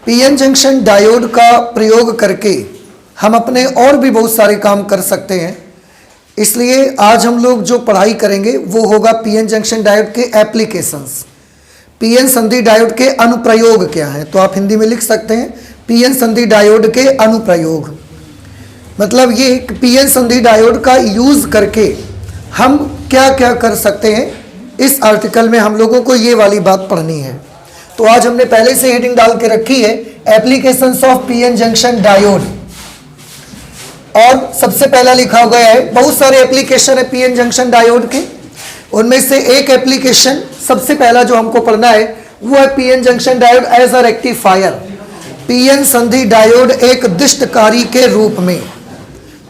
PN junction diode का प्रयोग करके हम अपने और भी बहुत सारे काम कर सकते हैं। इसलिए आज हम लोग जो पढ़ाई करेंगे वो होगा पीएन जंक्शन डायोड के एप्लीकेशंस। पीएन संधि डायोड के अनुप्रयोग क्या हैं, तो आप हिंदी में लिख सकते हैं पीएन संधि डायोड के अनुप्रयोग। मतलब ये पीएन संधि डायोड का यूज करके हम क्या क्या कर सकते हैं, इस आर्टिकल में हम लोगों को ये वाली बात पढ़नी है। तो आज हमने पहले से हेडिंग डाल के रखी है applications of PN junction diode, और सबसे पहला लिखा गया है, बहुत सारे एप्लीकेशन है पीएन जंक्शन डायोड के, उनमें से एक एप्लीकेशन सबसे पहला जो हमको पढ़ना है वो है PN junction diode as a rectifier. PN संधि डायोड एक दिष्टकारी के रूप में,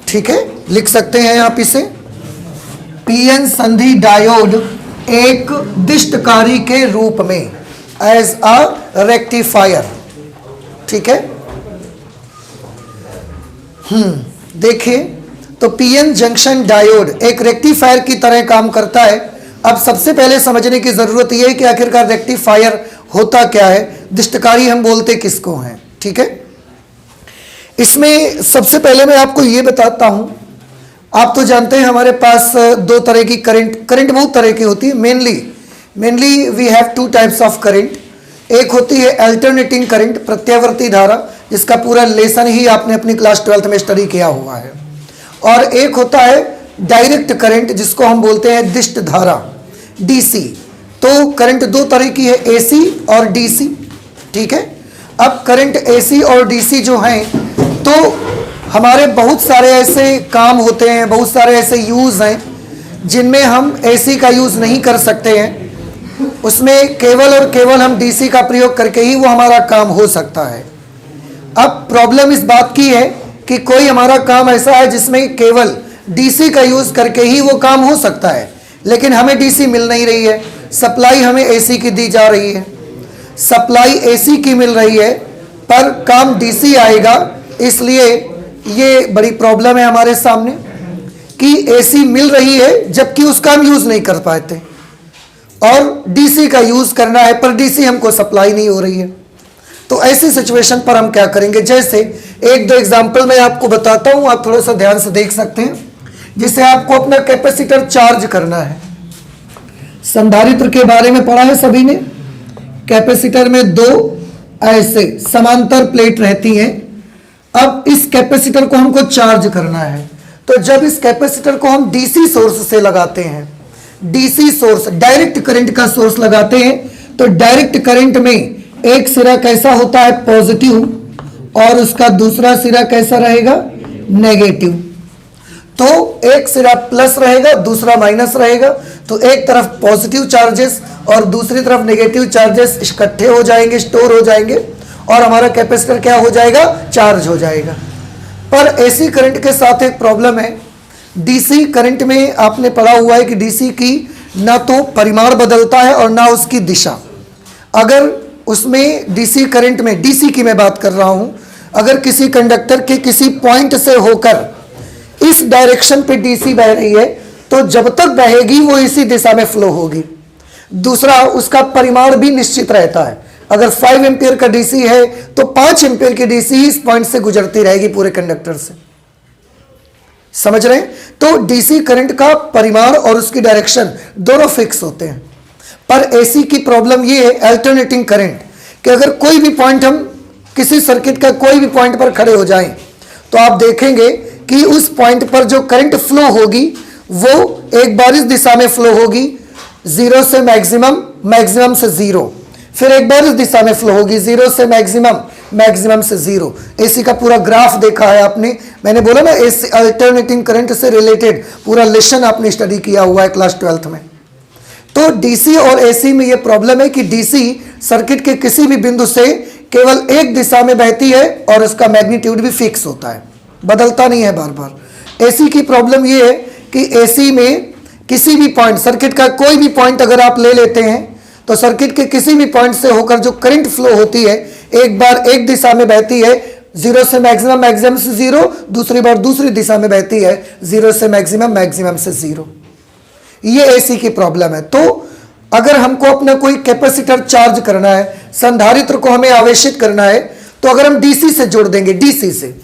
ठीक है, लिख सकते हैं आप इसे, पीएन संधि डायोड एक दिष्टकारी के रूप में, एज अ रेक्टिफायर, ठीक है। देखिए, तो पीएन जंक्शन डायोड एक रेक्टिफायर की तरह काम करता है। अब सबसे पहले समझने की जरूरत यह है कि आखिरकार रेक्टिफायर होता क्या है, दिष्टकारी हम बोलते किसको हैं, ठीक है। इसमें सबसे पहले मैं आपको यह बताता हूं, आप तो जानते हैं हमारे पास दो तरह की करंट बहुत तरह की होती है। Mainly we have two types of current. एक होती है अल्टरनेटिंग करंट, प्रत्यावर्ती धारा, जिसका पूरा लेसन ही आपने अपनी क्लास 12th में स्टडी किया हुआ है। और एक होता है डायरेक्ट करंट, जिसको हम बोलते हैं दिष्ट धारा, डीसी। तो करंट दो तरह की है, एसी और डीसी, ठीक है। अब करंट एसी और डीसी जो हैं, तो हमारे बहुत सारे ऐसे काम होते हैं, बहुत सारे ऐसे यूज हैं जिनमें हम एसी का यूज नहीं कर सकते हैं, उसमें केवल और केवल हम डीसी का प्रयोग करके ही वो हमारा काम हो सकता है। अब प्रॉब्लम इस बात की है कि कोई हमारा काम ऐसा है जिसमें केवल डीसी का यूज करके ही वो काम हो सकता है, लेकिन हमें डीसी मिल नहीं रही है, सप्लाई हमें एसी की दी जा रही है, सप्लाई एसी की मिल रही है पर काम डीसी आएगा। इसलिए ये बड़ी प्रॉब्लम है हमारे सामने कि एसी मिल रही है जबकि उसका हम यूज नहीं कर पाते, और डीसी का यूज करना है पर डीसी हमको सप्लाई नहीं हो रही है। तो ऐसी सिचुएशन पर हम क्या करेंगे, जैसे एक दो एग्जांपल मैं आपको बताता हूं, आप थोड़ा सा ध्यान से देख सकते हैं। जिससे आपको अपना कैपेसिटर चार्ज करना है, संधारित्र के बारे में पढ़ा है सभी ने। कैपेसिटर में दो ऐसे समांतर प्लेट रहती हैं। अब इस कैपेसिटर को हमको चार्ज करना है, तो जब इस कैपेसिटर को हम डीसी सोर्स से लगाते हैं, डीसी सोर्स डायरेक्ट करंट का सोर्स लगाते हैं, तो डायरेक्ट करंट में एक सिरा कैसा होता है, पॉजिटिव, और उसका दूसरा सिरा कैसा रहेगा, नेगेटिव। तो एक सिरा प्लस रहेगा, दूसरा माइनस रहेगा, तो एक तरफ पॉजिटिव चार्जेस और दूसरी तरफ नेगेटिव चार्जेस इकट्ठे हो जाएंगे, स्टोर हो जाएंगे, और हमारा कैपेसिटर क्या हो जाएगा, चार्ज हो जाएगा। पर एसी करंट के साथ एक प्रॉब्लम है। डीसी करंट में आपने पढ़ा हुआ है कि डीसी की ना तो परिमाण बदलता है और ना उसकी दिशा। अगर उसमें डीसी करंट में, डीसी की मैं बात कर रहा हूं, अगर किसी कंडक्टर के किसी पॉइंट से होकर इस डायरेक्शन पे डीसी बह रही है, तो जब तक बहेगी वो इसी दिशा में फ्लो होगी। दूसरा, उसका परिमाण भी निश्चित रहता है। अगर 5 एम्पियर का डीसी है तो 5 एम्पियर की डीसी इस पॉइंट से गुजरती रहेगी पूरे कंडक्टर से, समझ रहे हैं। तो डीसी करंट का परिमाण और उसकी डायरेक्शन दोनों फिक्स होते हैं। पर एसी की प्रॉब्लम ये है, अल्टरनेटिंग करंट, कि अगर कोई भी पॉइंट, हम किसी सर्किट का कोई भी पॉइंट पर खड़े हो जाएं, तो आप देखेंगे कि उस पॉइंट पर जो करंट फ्लो होगी वो एक बार इस दिशा में फ्लो होगी, जीरो से मैक्सिमम, मैक्सिमम से जीरो, फिर एक बार इस दिशा में फ्लो होगी, जीरो से मैक्सिमम, मैक्सिमम से जीरो। एसी का पूरा ग्राफ देखा है आपने, मैंने बोला ना, एसी अल्टरनेटिंग करंट से रिलेटेड पूरा लेसन आपने स्टडी किया हुआ है क्लास 12th में। तो डीसी और एसी में यह प्रॉब्लम है कि डीसी सर्किट के किसी भी बिंदु से केवल एक दिशा में बहती है और उसका मैग्नीट्यूड भी फिक्स होता है, बदलता नहीं है बार बार। एसी की प्रॉब्लम यह है कि एसी में किसी भी पॉइंट, सर्किट का कोई भी पॉइंट अगर आप ले लेते हैं, तो सर्किट के किसी भी पॉइंट से होकर जो करंट फ्लो होती है, एक बार एक दिशा में बहती है, जीरो से मैक्सिमम, मैक्सिमम से जीरो, दूसरी बार दूसरी दिशा में बहती है, जीरो से मैक्सिमम, मैक्सिमम से जीरो। ये एसी की प्रॉब्लम है। तो अगर हमको अपना कोई कैपेसिटर चार्ज करना है, संधारित्र को हमें आवेशित करना है, तो अगर हम डीसी से जोड़ देंगे, डीसी से,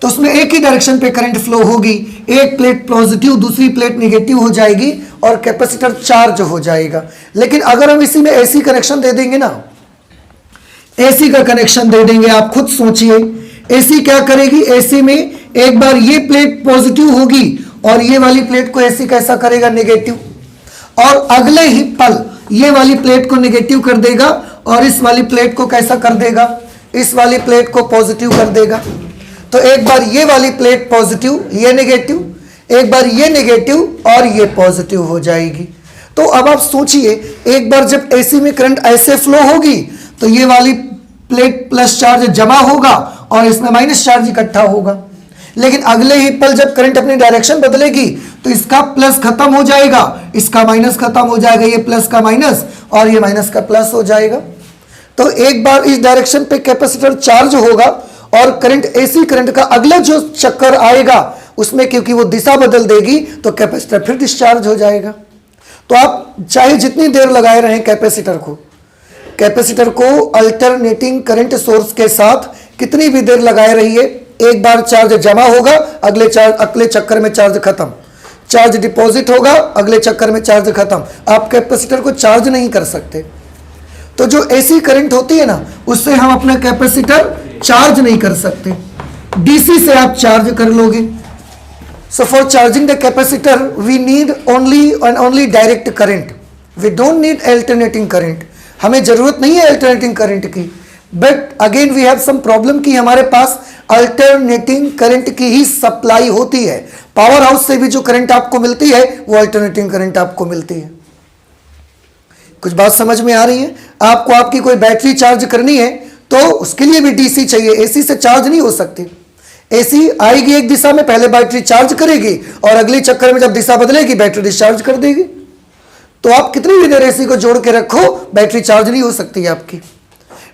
तो उसमें एक ही डायरेक्शन पे करंट फ्लो होगी, एक प्लेट पॉजिटिव दूसरी प्लेट नेगेटिव हो जाएगी और कैपेसिटर चार्ज हो जाएगा। लेकिन अगर हम इसी में एसी कनेक्शन दे देंगे ना, एसी का कनेक्शन दे देंगे, आप खुद सोचिए एसी क्या करेगी। एसी में एक बार ये प्लेट पॉजिटिव होगी और ये वाली प्लेट को एसी कैसा करेगा, नेगेटिव, और अगले ही पल ये वाली प्लेट को नेगेटिव कर देगा और इस वाली प्लेट को कैसा कर देगा, इस वाली प्लेट को पॉजिटिव कर देगा। तो एक बार ये वाली प्लेट पॉजिटिव, ये नेगेटिव, एक बार ये नेगेटिव और ये पॉजिटिव हो जाएगी। तो अब आप सोचिए, एक बार जब एसी में करंट ऐसे फ्लो होगी तो ये वाली प्लेट प्लस चार्ज जमा होगा और इसमें माइनस चार्ज इकट्ठा होगा। लेकिन अगले ही पल जब करंट अपनी डायरेक्शन बदलेगी तो इसका प्लस खत्म हो जाएगा, इसका माइनस खत्म हो जाएगा, ये प्लस का माइनस और ये माइनस का प्लस हो जाएगा। तो एक बार इस डायरेक्शन पे कैपेसिटर चार्ज होगा और करंट, एसी करंट का अगला जो चक्कर आएगा उसमें क्योंकि वो दिशा बदल देगी तो कैपेसिटर फिर डिस्चार्ज हो जाएगा। तो आप चाहे जितनी देर लगाए रहें कैपेसिटर को अल्टरनेटिंग करंट सोर्स के साथ कितनी भी देर लगाए रहिए, एक बार चार्ज जमा होगा, अगले चक्कर में चार्ज खत्म, चार्ज डिपॉजिट होगा, अगले चक्कर में चार्ज खत्म। आप कैपेसिटर को चार्ज नहीं कर सकते। तो जो एसी करंट होती है ना, उससे हम अपना कैपेसिटर चार्ज नहीं कर सकते, डीसी से आप चार्ज कर लोगे। So for charging the capacitor we need only direct current, we don't need alternating current. हमें जरूरत नहीं है अल्टरनेटिंग करंट की, but again we have some problem कि हमारे पास अल्टरनेटिंग करंट की ही सप्लाई होती है। पावर हाउस से भी जो करंट आपको मिलती है वो अल्टरनेटिंग करंट आपको मिलती है। कुछ बात समझ में आ रही है? आपको आपकी कोई बैटरी चार्ज करनी है तो उसके लिए भी डीसी चाहिए, एसी से चार्ज नहीं हो सकती। एसी आएगी एक दिशा में, पहले बैटरी चार्ज करेगी और अगले चक्कर में जब दिशा बदलेगी बैटरी डिस्चार्ज कर देगी। तो आप कितनी भी देर एसी को जोड़ के रखो, बैटरी चार्ज नहीं हो सकती आपकी।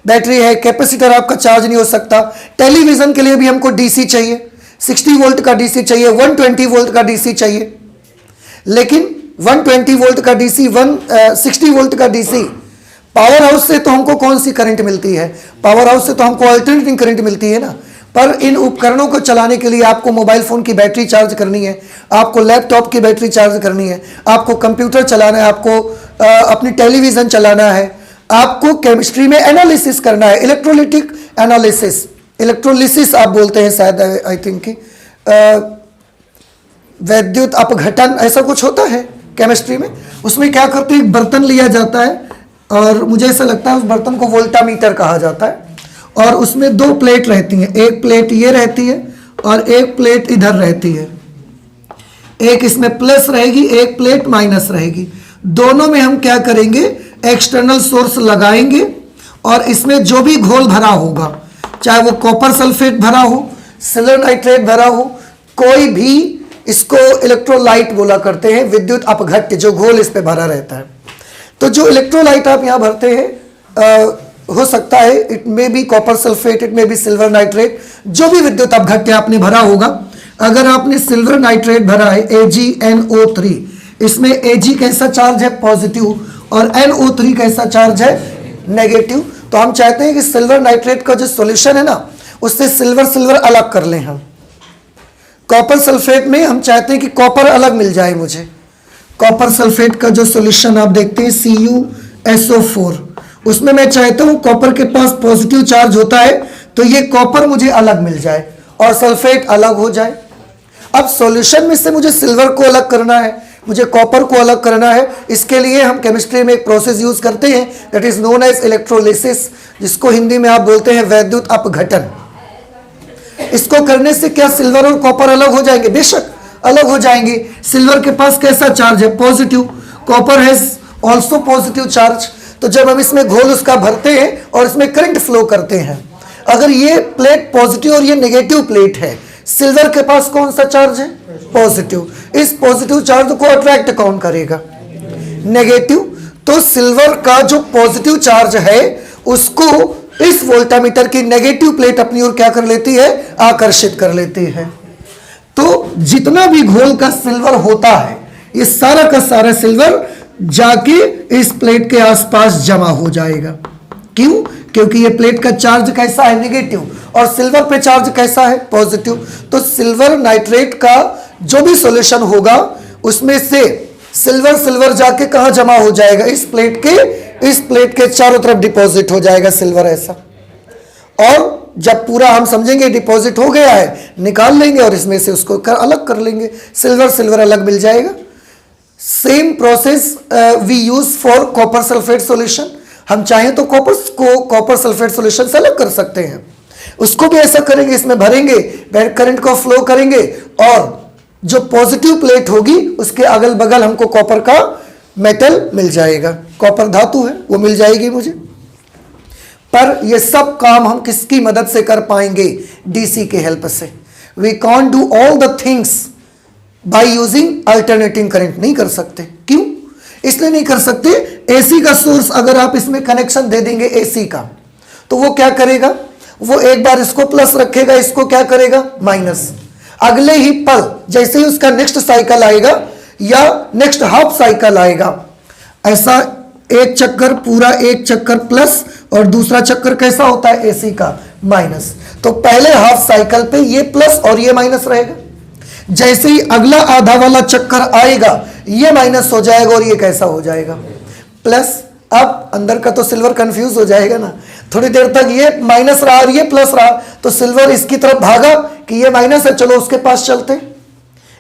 बैटरी है, कैपेसिटर आपका चार्ज नहीं हो सकता। टेलीविजन के लिए भी हमको डीसी चाहिए, 60 वोल्ट का डीसी चाहिए, 120 वोल्ट का डीसी चाहिए। लेकिन 120 वोल्ट का डीसी, 160 वोल्ट का डीसी, पावर हाउस से तो हमको कौन सी करंट मिलती है? पावर हाउस से तो हमको अल्टरनेटिंग करंट मिलती है ना। पर इन उपकरणों को चलाने के लिए आपको मोबाइल फोन की बैटरी चार्ज करनी है, आपको लैपटॉप की बैटरी चार्ज करनी है, आपको कंप्यूटर चलाना है, आपको अपनी टेलीविजन चलाना है, आपको केमिस्ट्री में एनालिसिस करना है, इलेक्ट्रोलिटिक एनालिसिस, इलेक्ट्रोलिसिस आप बोलते हैं शायद, आई थिंक कि वैद्युत अपघटन ऐसा कुछ होता है केमिस्ट्री में। उसमें क्या करते हैं, एक बर्तन लिया जाता है और मुझे ऐसा लगता है उस बर्तन को वोल्टामीटर कहा जाता है, और उसमें दो प्लेट रहती हैं, एक प्लेट ये रहती है और एक प्लेट इधर रहती है, एक इसमें प्लस रहेगी, एक प्लेट माइनस रहेगी। दोनों में हम क्या करेंगे, एक्सटर्नल सोर्स लगाएंगे और इसमें जो भी घोल भरा होगा, चाहे वो कॉपर सल्फेट भरा हो, सिल्वर नाइट्रेट भरा हो, कोई भी, इसको इलेक्ट्रोलाइट बोला करते हैं, विद्युत अपघट्य, जो घोल इस पे भरा रहता है। तो जो इलेक्ट्रोलाइट आप यहाँ भरते हैं, हो सकता है it may be copper sulphate, it may be silver nitrate, जो भी विद्युत अपघट्य आपने भरा होगा। अगर आपने सिल्वर नाइट्रेट भरा है AgNO3, इसमें Ag कैसा चार्ज है, पॉजिटिव, और NO3 कैसा चार्ज है, नेगेटिव। तो हम चाहते हैं कि सिल्वर नाइट्रेट का जो सॉल्यूशन है ना, उससे सिल्वर अलग कर लें हम। कॉपर सल्फेट में हम चाहते हैं कि कॉपर अलग मिल जाए मुझे। कॉपर सल्फेट का जो सॉल्यूशन आप देखते हैं CuSO4, उसमें मैं चाहता हूं कॉपर के पास पॉजिटिव चार्ज होता है तो ये कॉपर मुझे अलग मिल जाए और सल्फेट अलग हो जाए। अब सॉल्यूशन में से मुझे सिल्वर को अलग करना है, मुझे कॉपर को अलग करना है। इसके लिए हम केमिस्ट्री में एक प्रोसेस यूज करते हैं, that is known as electrolysis, जिसको हिंदी में आप बोलते हैं वैद्युत अपघटन। इसको करने से क्या सिल्वर और कॉपर अलग हो जाएंगे? बेशक अलग हो जाएंगे। सिल्वर के पास कैसा चार्ज है, positive, copper has also positive charge. तो जब हम इसमें घोल उसका भरते हैं और इसमें करंट फ्लो करते हैं, अगर ये प्लेट पॉजिटिव और ये नेगेटिव प्लेट है, सिल्वर के पास कौन सा चार्ज है, पॉजिटिव। इस पॉजिटिव चार्ज को अट्रैक्ट कौन करेगा, नेगेटिव। तो सिल्वर का जो पॉजिटिव चार्ज है उसको इस वोल्टामीटर की नेगेटिव प्लेट अपनी ओर क्या कर लेती है, आकर्षित कर लेती है। तो जितना भी घोल का सिल्वर होता है, ये सारा का सारा सिल्वर जाके इस प्लेट के आसपास जमा हो जाएगा। क्यों? क्योंकि ये प्लेट का चार्ज कैसा है, नेगेटिव, और सिल्वर पे चार्ज कैसा है, पॉजिटिव। तो सिल्वर नाइट्रेट का जो भी सॉल्यूशन होगा उसमें से सिल्वर जाके कहां जमा हो जाएगा, इस प्लेट के चारों तरफ डिपॉजिट हो जाएगा सिल्वर ऐसा। और जब पूरा हम समझेंगे डिपॉजिट हो गया है, निकाल लेंगे और इसमें से उसको अलग कर लेंगे, सिल्वर अलग मिल जाएगा। Same process we use for copper sulphate solution. हम चाहें तो कॉपर सल्फेट सॉल्यूशन से अलग कर सकते हैं, उसको भी ऐसा करेंगे, इसमें भरेंगे, करंट को फ्लो करेंगे और जो पॉजिटिव प्लेट होगी उसके अगल बगल हमको कॉपर का मेटल मिल जाएगा, कॉपर धातु है वो मिल जाएगी मुझे। पर ये सब काम हम किसकी मदद से कर पाएंगे, डीसी के हेल्प से। We can't do all the things by using alternating current, नहीं कर सकते। क्यों? इसलिए नहीं कर सकते, एसी का सोर्स अगर आप इसमें कनेक्शन दे देंगे एसी का, तो वो क्या करेगा, वो एक बार इसको प्लस रखेगा, इसको क्या करेगा, माइनस। अगले ही पल जैसे ही उसका नेक्स्ट साइकिल आएगा या नेक्स्ट हाफ साइकिल आएगा, ऐसा एक चक्कर, पूरा एक चक्कर प्लस और दूसरा चक्कर कैसा होता है, एसी का माइनस। तो पहले हाफ साइकिल पे ये प्लस और ये माइनस रहेगा, जैसे ही अगला आधा वाला चक्कर आएगा ये माइनस हो जाएगा और ये कैसा हो जाएगा, प्लस। अब अंदर का तो सिल्वर कंफ्यूज हो जाएगा ना, थोड़ी देर तक ये माइनस रहा और ये प्लस रहा, तो सिल्वर इसकी तरफ भागा कि ये माइनस है, चलो उसके पास चलते।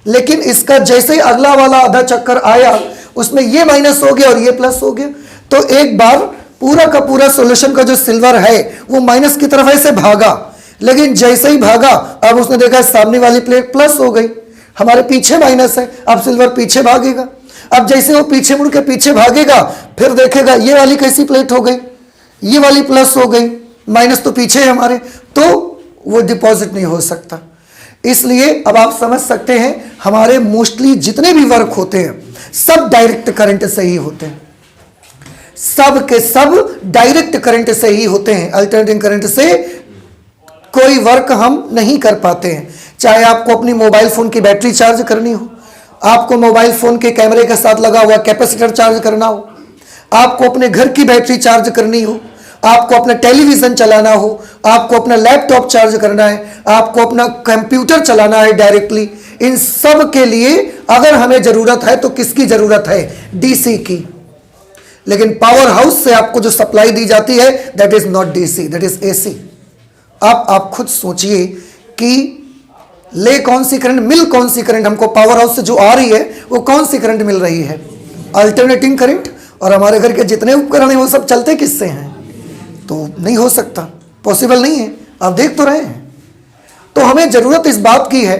लेकिन इसका जैसे ही अगला वाला आधा चक्कर आया उसमें ये माइनस हो गया और ये प्लस हो गया, तो एक बार पूरा का पूरा सॉल्यूशन का जो सिल्वर है वो माइनस की तरफ ऐसे भागा। लेकिन जैसे ही भागा अब उसने देखा सामने वाली प्लेट प्लस हो गई, हमारे पीछे माइनस है, अब सिल्वर पीछे भागेगा। अब जैसे वो पीछे मुड़ के पीछे भागेगा फिर देखेगा ये वाली कैसी प्लेट हो गई, ये वाली प्लस हो गई, माइनस तो पीछे है हमारे, तो वो डिपॉजिट नहीं हो सकता। इसलिए अब आप समझ सकते हैं हमारे मोस्टली जितने भी वर्क होते हैं सब डायरेक्ट करंट से ही होते हैं, सब के सब डायरेक्ट करंट से ही होते हैं। अल्टरनेटिंग करंट से कोई वर्क हम नहीं कर पाते हैं। चाहे आपको अपनी मोबाइल फोन की बैटरी चार्ज करनी हो, आपको मोबाइल फोन के कैमरे के साथ लगा हुआ कैपेसिटर चार्ज करना हो, आपको अपने घर की बैटरी चार्ज करनी हो, आपको अपना टेलीविजन चलाना हो, आपको अपना लैपटॉप चार्ज करना है, आपको अपना कंप्यूटर चलाना है डायरेक्टली, इन सब के लिए अगर हमें जरूरत है तो किसकी जरूरत है, डीसी की। लेकिन पावर हाउस से आपको जो सप्लाई दी जाती है that is not DC, that is AC. अब आप खुद सोचिए कि ले कौन सी करंट, मिल कौन सी करंट हमको पावर हाउस से जो आ रही है वो कौन सी करंट मिल रही है, अल्टरनेटिंग करंट। और हमारे घर के जितने उपकरण हैं वो सब चलते किससे हैं, तो नहीं हो सकता, पॉसिबल नहीं है, आप देख तो रहे हैं। तो हमें जरूरत इस बात की है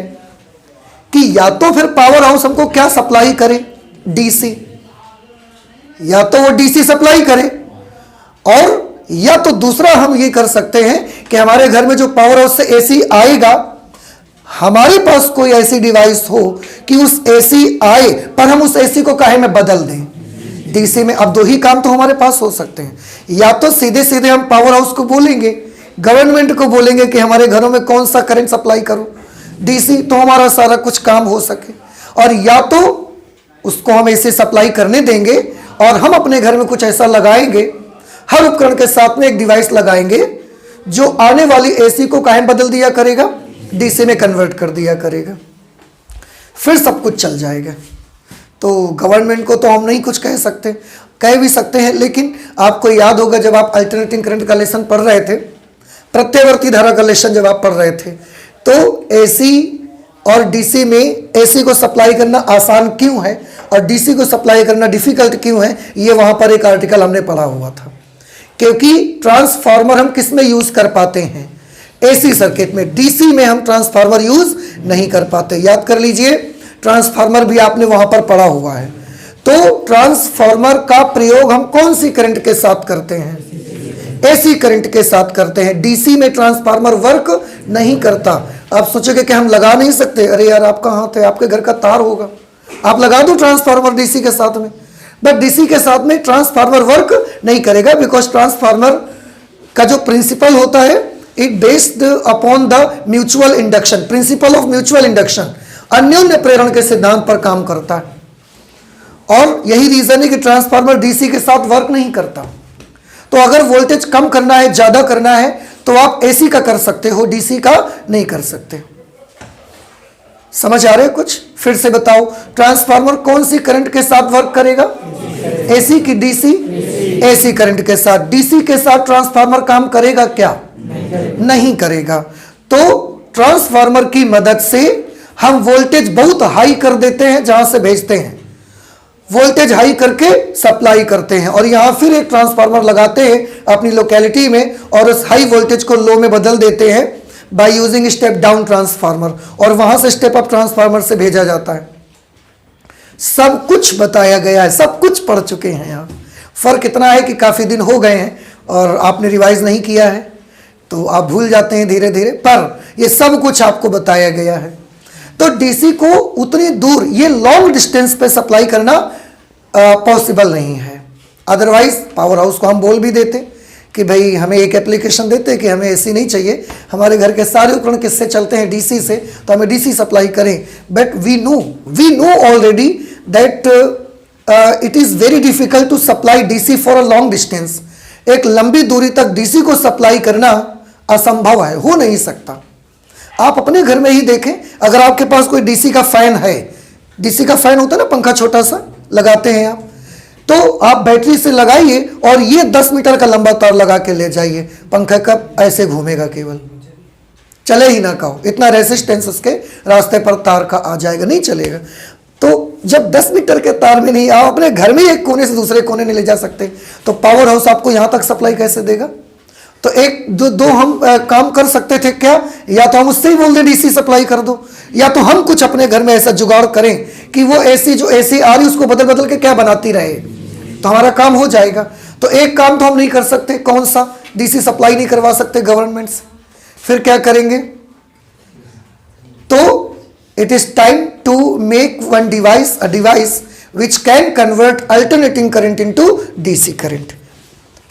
कि या तो फिर पावर हाउस हमको क्या सप्लाई करे, डीसी, या तो वो डीसी सप्लाई करे, और या तो दूसरा हम ये कर सकते हैं कि हमारे घर में जो पावर हाउस से एसी आएगा हमारे पास कोई ऐसी डिवाइस हो कि उस एसी आए पर हम उस एसी को काहे में बदल दें, डीसी में। अब दो ही काम तो हमारे पास हो सकते हैं, या तो सीधे सीधे हम पावर हाउस को बोलेंगे, गवर्नमेंट को बोलेंगे कि हमारे घरों में कौन सा करंट सप्लाई करो, डीसी, तो हमारा सारा कुछ काम हो सके, और या तो उसको हम एसी सप्लाई करने देंगे और हम अपने घर में कुछ ऐसा लगाएंगे, हर उपकरण के साथ में एक डिवाइस लगाएंगे जो आने वाली एसी को काहे बदल दिया करेगा, डीसी में कन्वर्ट कर दिया करेगा, फिर सब कुछ चल जाएगा। तो गवर्नमेंट को तो हम नहीं कुछ कह सकते, कह भी सकते हैं, लेकिन आपको याद होगा जब आप अल्टरनेटिंग करंट का लेसन पढ़ रहे थे, प्रत्यावर्ती धारा का लेसन जब आप पढ़ रहे थे, तो एसी और डीसी में एसी को सप्लाई करना आसान क्यों है और डीसी को सप्लाई करना डिफिकल्ट क्यों है, ये वहां पर एक आर्टिकल हमने पढ़ा हुआ था। क्योंकि ट्रांसफार्मर हम किस में यूज कर पाते हैं, एसी सर्किट में, डीसी में हम ट्रांसफार्मर यूज नहीं कर पाते। याद कर लीजिए, ट्रांसफार्मर भी आपने वहां पर पढ़ा हुआ है। तो ट्रांसफार्मर का प्रयोग हम कौन सी करंट के साथ करते हैं, एसी करंट के साथ करते हैं। डीसी में ट्रांसफार्मर वर्क नहीं करता। आप सोचोगे कि हम लगा नहीं सकते, अरे यार आप कहाँ थे, आपके घर का तार होगा, आप लगा दो ट्रांसफार्मर डीसी के साथ में, बट डीसी के साथ में ट्रांसफार्मर वर्क नहीं करेगा, बिकॉज ट्रांसफार्मर का जो प्रिंसिपल होता है it based upon the mutual induction, principle of mutual induction, अन्योन्य प्रेरण के सिद्धांत पर काम करता है। और यही रीजन है कि ट्रांसफार्मर डीसी के साथ वर्क नहीं करता। तो अगर वोल्टेज कम करना है, ज्यादा करना है, तो आप एसी का कर सकते हो, डीसी का नहीं कर सकते। समझ आ रहे हैं कुछ? फिर से बताओ, ट्रांसफार्मर कौन सी करंट के साथ वर्क करेगा? एसी की डीसी? एसी करंट के साथ। डीसी के साथ ट्रांसफार्मर काम करेगा क्या? नहीं करेगा। तो ट्रांसफार्मर की मदद से हम वोल्टेज बहुत हाई कर देते हैं, जहां से भेजते हैं वोल्टेज हाई करके सप्लाई करते हैं, और यहां फिर एक ट्रांसफार्मर लगाते हैं अपनी लोकेलिटी में, और उस हाई वोल्टेज को लो में बदल देते हैं by using step down transformer, और वहां से स्टेप अप ट्रांसफार्मर से भेजा जाता है। सब कुछ बताया गया है, सब कुछ पढ़ चुके हैं। यहाँ फर्क इतना है कि काफी दिन हो गए हैं और आपने रिवाइज नहीं किया है, तो आप भूल जाते हैं धीरे धीरे, पर ये सब कुछ आपको बताया गया है। तो डीसी को उतनी दूर, ये लॉन्ग डिस्टेंस पे सप्लाई करना पॉसिबल नहीं है। अदरवाइज पावर हाउस को हम बोल भी देते कि भाई हमें एक एप्लीकेशन देते कि हमें एसी नहीं चाहिए, हमारे घर के सारे उपकरण किससे चलते हैं? डीसी से, तो हमें डीसी सप्लाई करें। But we know already that it is very difficult to supply DC for a long distance. एक लंबी दूरी तक डीसी को सप्लाई करना असंभव है, हो नहीं सकता। आप अपने घर में ही देखें, अगर आपके पास कोई डीसी का फैन है, डीसी का फैन होता है ना, पंखा छोटा सा लगाते हैं आप, तो आप बैटरी से लगाइए और ये 10 मीटर का लंबा तार लगा के ले जाइए, पंखा कब ऐसे घूमेगा, केवल चले ही ना कहो, इतना रेजिस्टेंस उसके रास्ते पर तार का आ जाएगा, नहीं चलेगा। तो जब 10 मीटर के तार में नहीं, आप अपने घर में एक कोने से दूसरे कोने नहीं ले जा सकते, तो पावर हाउस आपको यहां तक सप्लाई कैसे देगा? तो एक दो हम काम कर सकते थे क्या? या तो हम उससे ही बोल दें डीसी सप्लाई कर दो, या तो हम कुछ अपने घर में ऐसा जुगाड़ करें कि वो एसी, जो एसी आ रही उसको बदल बदल के क्या बनाती रहे, तो हमारा काम हो जाएगा। तो एक काम तो हम नहीं कर सकते, कौन सा? डीसी सप्लाई नहीं करवा सकते गवर्नमेंट से, फिर क्या करेंगे? तो it is time to make one device, a device which can convert alternating current into DC current.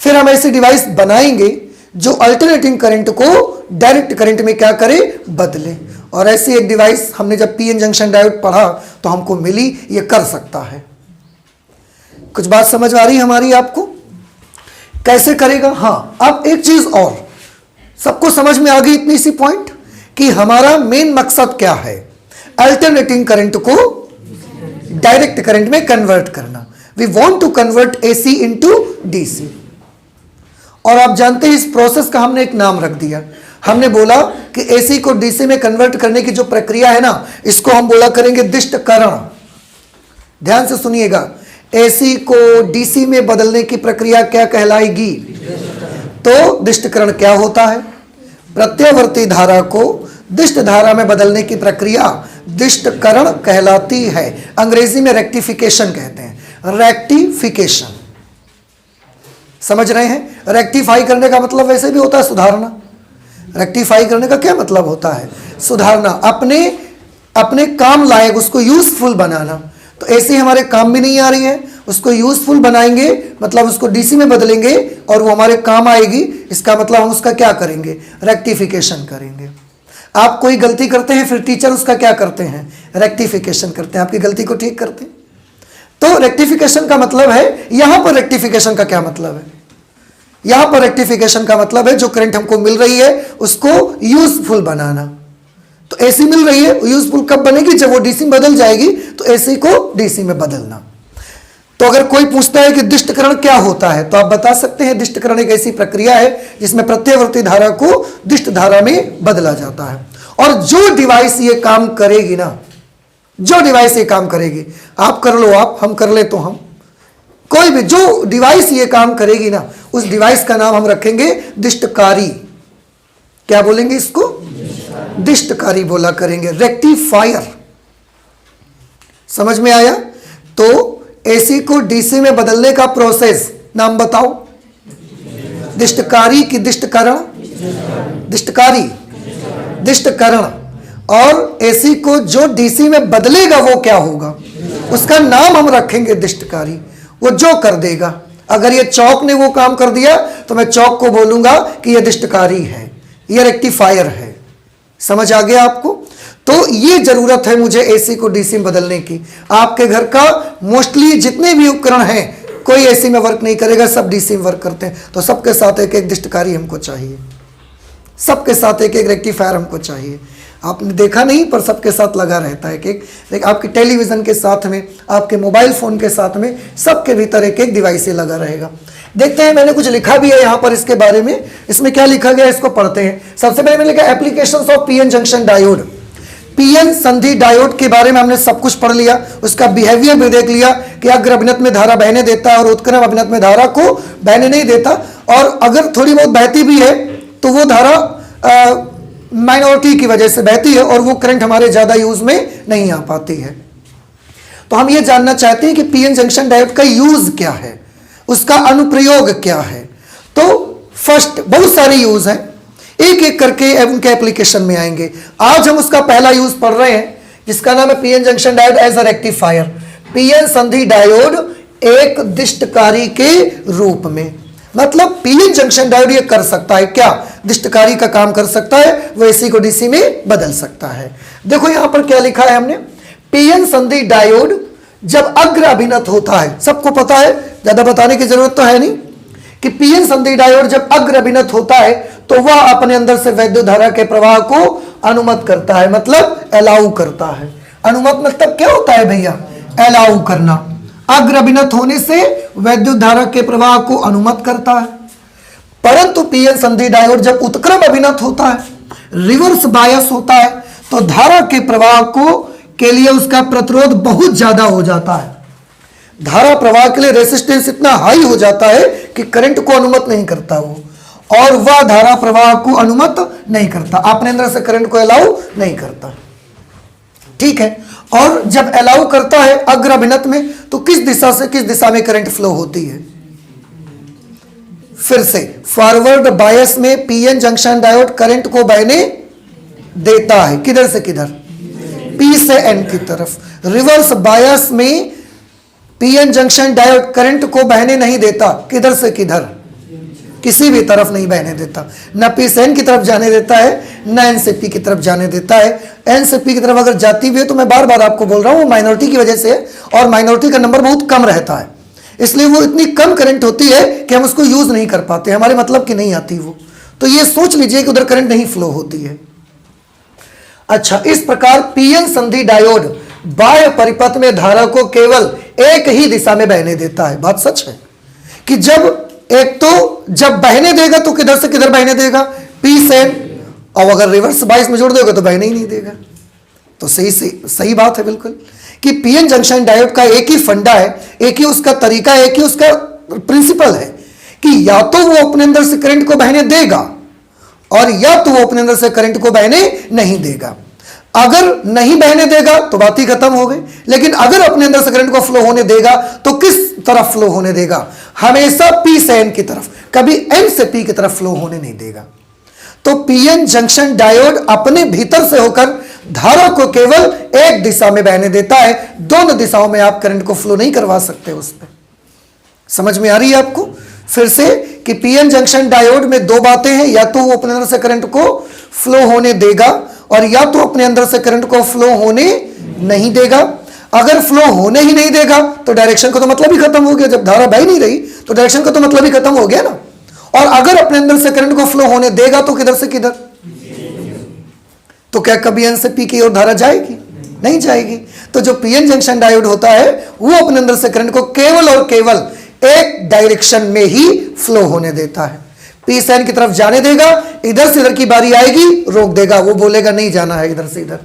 फिर हम ऐसी डिवाइस बनाएंगे जो अल्टरनेटिंग करंट को डायरेक्ट करंट में क्या करे? बदले। और ऐसी एक डिवाइस हमने जब पीएन जंक्शन डायोड पढ़ा तो हमको मिली, ये कर सकता है। कुछ बात समझ आ रही हमारी आपको? कैसे करेगा? हाँ, अब एक चीज और, सबको समझ में आ गई इतनी सी पॉइंट कि हमारा मेन मकसद क्या है? अल्टरनेटिंग करंट को डायरेक्ट करंट में कन्वर्ट करना। We want to convert AC into DC. और आप जानते हैं इस प्रोसेस का हमने एक नाम रख दिया। हमने बोला कि एसी को डीसी में कन्वर्ट करने की जो प्रक्रिया है ना, इसको हम बोला करेंगे दिष्टकरण। ध्यान से सुनिएगा, एसी को डीसी में बदलने की प्रक्रिया क्या कहलाएगी? तो दिष्टकरण क्या होता है? प्रत्यावर्ती धारा को दिष्ट धारा में बदलने की प्रक्रिया दिष्टकरण कहलाती है। अंग्रेजी में रेक्टिफिकेशन कहते हैं, रेक्टिफिकेशन। समझ रहे हैं? रेक्टिफाई करने का मतलब वैसे भी होता है सुधारना। रेक्टिफाई करने का क्या मतलब होता है? सुधारना, अपने काम लायक, उसको यूजफुल बनाना। तो ऐसे हमारे काम में नहीं आ रही है, उसको यूजफुल बनाएंगे, मतलब उसको डीसी में बदलेंगे और वो हमारे काम आएगी। इसका मतलब हम उसका क्या करेंगे? रेक्टिफिकेशन करेंगे। आप कोई गलती करते हैं, फिर टीचर उसका क्या करते हैं? रेक्टिफिकेशन करते हैं, आपकी गलती को ठीक करते हैं। तो रेक्टिफिकेशन का मतलब है, यहां पर रेक्टिफिकेशन का क्या मतलब है? यहां पर रेक्टिफिकेशन का मतलब है जो करंट हमको मिल रही है उसको यूजफुल बनाना। तो एसी मिल रही है, यूजफुल कब बनेगी? जब वो डीसी में बदल जाएगी, तो एसी को डीसी में बदलना। तो अगर कोई पूछता है कि दिष्टकरण क्या होता है, तो आप बता सकते हैं दिष्टकरण एक ऐसी प्रक्रिया है जिसमें प्रत्यावर्ती धारा को दिष्ट धारा में बदला जाता है। और जो डिवाइस ये काम करेगी ना, जो डिवाइस ये काम करेगी, आप कर लो आप, हम कर ले तो हम, कोई भी जो डिवाइस ये काम करेगी ना, उस डिवाइस का नाम हम रखेंगे दिष्टकारी। क्या बोलेंगे इसको? दिष्टकारी बोला करेंगे, रेक्टिफायर। समझ में आया? तो एसी को डीसी में बदलने का प्रोसेस नाम बताओ। दिष्टकारी की दिष्टकरण? दिष्टकारी, दिष्टकरण। और एसी को जो डीसी में बदलेगा वो क्या होगा? उसका नाम हम रखेंगे दिष्टकारी। वो जो कर देगा, अगर ये चौक ने वो काम कर दिया तो मैं चौक को बोलूंगा कि ये दिष्टकारी है, ये रेक्टिफायर है। समझ आ गया आपको? तो ये जरूरत है मुझे एसी को डीसी में बदलने की। आपके घर का मोस्टली जितने भी उपकरण हैं कोई एसी में वर्क नहीं करेगा, सब डीसी में वर्क करते हैं। तो सबके साथ एक एक डिस्टकारी हमको चाहिए, सबके साथ एक एक रेक्टिफायर हमको चाहिए। आपने देखा नहीं पर सबके साथ लगा रहता है एक एक, आपके टेलीविज़न के साथ में, आपके मोबाइल फ़ोन के साथ में, सबके भीतर एक एक डिवाइस लगा रहेगा। देखते हैं, मैंने कुछ लिखा भी है यहाँ पर इसके बारे में। इसमें क्या लिखा गया इसको पढ़ते हैं। सबसे पहले मैंने लिखा applications of PN junction diode. PN संधि डायोड के बारे में हमने सब कुछ पढ़ लिया, उसका बिहेवियर भी देख लिया कि अग्र अभिनत में धारा बहने देता है और उत्क्रम अभिनत में धारा को बहने नहीं देता, और अगर थोड़ी बहुत बहती भी है तो वो धारा माइनॉरिटी की वजह से बहती है और वो करंट हमारे ज़्यादा यूज में नहीं आ पाती है। तो हम ये जानना चाहते हैं कि पीएन जंक्शन डायोड का यूज क्या है, उसका अनुप्रयोग क्या है। तो फर्स्ट, बहुत सारे यूज हैं, एक एक करके उनके एप्लीकेशन में आएंगे। आज हम उसका पहला यूज पढ़ रहे हैं जिसका नाम है PN junction diode as a rectifier. PN संधि डायोड एक दिष्टकारी के रूप में, मतलब पीएन जंक्शन डायोड ये कर सकता है क्या, दिष्टकारी का काम कर सकता है, वो एसी को डीसी में बदल सकता है। देखो यहां पर क्या लिखा है हमने, पीएन संधि डायोड जब अग्र अभिनत होता है, सबको पता है, ज्यादा बताने की जरूरत तो है नहीं कि पीएन संधि डायोड जब अग्र अभिनत होता है तो वह अपने अंदर से वैद्युत धारा के प्रवाह को अनुमत करता है, मतलब अलाउ करता है। अनुमत मतलब क्या होता है भैया, अलाउ करना। अग्र अभिनत होने से वैद्युत धारा के प्रवाह को अनुमत करता है। परंतु पीएन संधि डायोड जब उत्क्रम अभिनत होता है, रिवर्स बायस होता है, तो धारा के प्रवाह को के लिए उसका प्रतिरोध बहुत ज्यादा हो जाता है। धारा प्रवाह के लिए रेसिस्टेंस इतना हाई हो जाता है कि करंट को अनुमत नहीं करता वो, और वह धारा प्रवाह को अनुमत नहीं करता, अपने अंदर से करंट को अलाउ नहीं करता। ठीक है, और जब अलाउ करता है अग्र अभिनत में तो किस दिशा से किस दिशा में करंट फ्लो होती है, फिर से फॉरवर्ड बायस में पीएन जंक्शन डायोड करंट को बहने देता है, किधर से किधर, पी से एन की तरफ। रिवर्स बायस में पीएन जंक्शन डायोड करंट को बहने नहीं देता, किधर से किधर, किसी भी तरफ नहीं बहने देता, न पी से एन की तरफ जाने देता है न एन से पी की तरफ जाने देता है। एन से पी की तरफ अगर जाती भी है तो मैं बार बार आपको बोल रहा हूं वो माइनॉरिटी की वजह से है, और माइनॉरिटी का नंबर बहुत कम रहता है, इसलिए वो इतनी कम करंट होती है कि हम उसको यूज नहीं कर पाते, हमारे मतलब की नहीं आती वो। तो ये सोच लीजिए कि उधर करंट नहीं फ्लो होती है। अच्छा, इस प्रकार पीएन संधि डायोड बाह्य परिपथ में धारा को केवल एक ही दिशा में बहने देता है। बात सच है कि जब एक तो जब बहने देगा तो किधर से किधर बहने देगा, पी से एन, और अगर रिवर्स बायस में जोड़ देगा तो बहने ही नहीं देगा। तो सही बात है बिल्कुल कि पीएन जंक्शन डायोड का एक ही फंडा है, एक ही उसका तरीका है, एक ही उसका प्रिंसिपल है कि या तो वो अपने अंदर से करंट को बहने देगा और या तो वो अपने अंदर से करंट को बहने नहीं देगा। अगर नहीं बहने देगा तो बात ही खत्म हो गई, लेकिन अगर अपने अंदर से करंट को फ्लो होने देगा तो किस तरफ फ्लो होने देगा, हमेशा पी से एन की तरफ, कभी एन से पी की तरफ फ्लो होने नहीं देगा। तो पीएन जंक्शन डायोड अपने भीतर से होकर धारा को केवल एक दिशा में बहने देता है, दोनों दिशाओं में आप करंट को फ्लो नहीं करवा सकते उस पर। समझ में आ रही है आपको फिर से कि पीएन जंक्शन डायोड में दो बातें हैं, या तो वो अपने अंदर से करंट को फ्लो होने देगा और या तो अपने अंदर से करंट को फ्लो होने नहीं देगा। अगर फ्लो होने ही नहीं देगा तो डायरेक्शन का तो मतलब ही खत्म हो गया, जब धारा बह नहीं रही तो डायरेक्शन का तो मतलब ही खत्म हो गया ना। और अगर अपने अंदर से करंट को फ्लो होने देगा तो किधर से किधर, तो क्या कभी एन से पी की ओर धारा जाएगी, नहीं जाएगी। तो जो पीएन जंक्शन डायोड होता है वो अपने अंदर से करंट को केवल और केवल एक डायरेक्शन में ही फ्लो होने देता है। पी से एन की तरफ जाने देगा, इधर से इधर की बारी आएगी रोक देगा, वो बोलेगा नहीं जाना है इधर से इधर,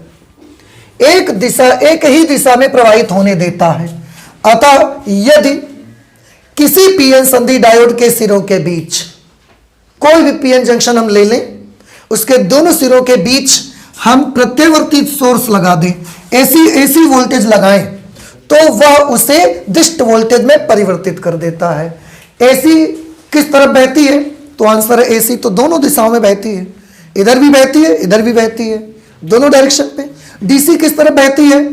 एक दिशा एक ही दिशा में प्रवाहित होने देता है। अतः यदि किसी पीएन संधि डायोड के सिरों के बीच कोई भी पीएन जंक्शन हम ले लें, उसके दोनों सिरों के बीच हम प्रत्यावर्ती सोर्स लगा दें, एसी वोल्टेज लगाएं, तो वह उसे दिष्ट वोल्टेज में परिवर्तित कर देता है। एसी किस तरफ बहती है, तो आंसर है एसी तो दोनों दिशाओं में बहती है, इधर भी बहती है इधर भी बहती है, दोनों डायरेक्शन पे। डीसी किस तरफ बहती है,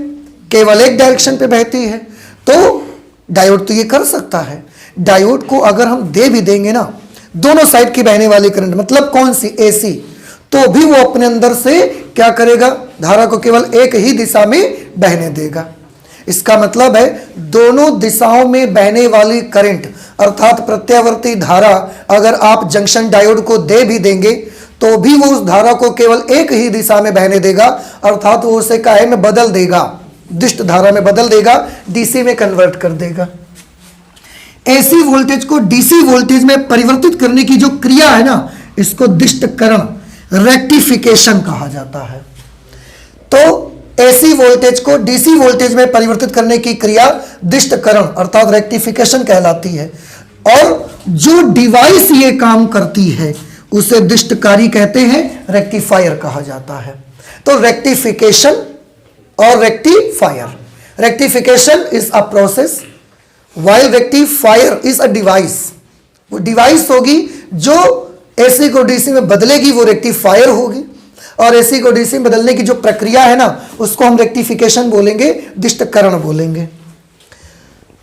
केवल एक डायरेक्शन पे बहती है। तो डायोड तो ये कर सकता है। डायोड को अगर हम दे भी देंगे ना दोनों साइड की बहने वाली करंट, मतलब कौन सी, एसी, तो भी वो अपने अंदर से क्या करेगा, धारा को केवल एक ही दिशा में बहने देगा। इसका मतलब है दोनों दिशाओं में बहने वाली करंट अर्थात प्रत्यावर्ती धारा अगर आप जंक्शन डायोड को दे भी देंगे तो भी वो उस धारा को केवल एक ही दिशा में बहने देगा, अर्थात वो उसे काहे में बदल देगा, दिष्ट धारा में बदल देगा, डीसी में कन्वर्ट कर देगा। एसी वोल्टेज को डीसी वोल्टेज में परिवर्तित करने की जो क्रिया है ना, इसको दिष्टकरण, रेक्टिफिकेशन कहा जाता है। तो एसी वोल्टेज को डीसी वोल्टेज में परिवर्तित करने की क्रिया दिष्टकरण अर्थात रेक्टिफिकेशन कहलाती है। और जो डिवाइस ये काम करती है उसे दिष्टकारी कहते हैं, रेक्टिफायर कहा जाता है। तो रेक्टिफिकेशन और rectifier, rectification is a process while rectifier is a device. वो डिवाइस होगी जो एसी को डीसी में बदलेगी, वो रेक्टिफायर होगी। और एसी को डीसी में बदलने की जो प्रक्रिया है ना, उसको हम रेक्टिफिकेशन बोलेंगे, दिष्टकरण बोलेंगे।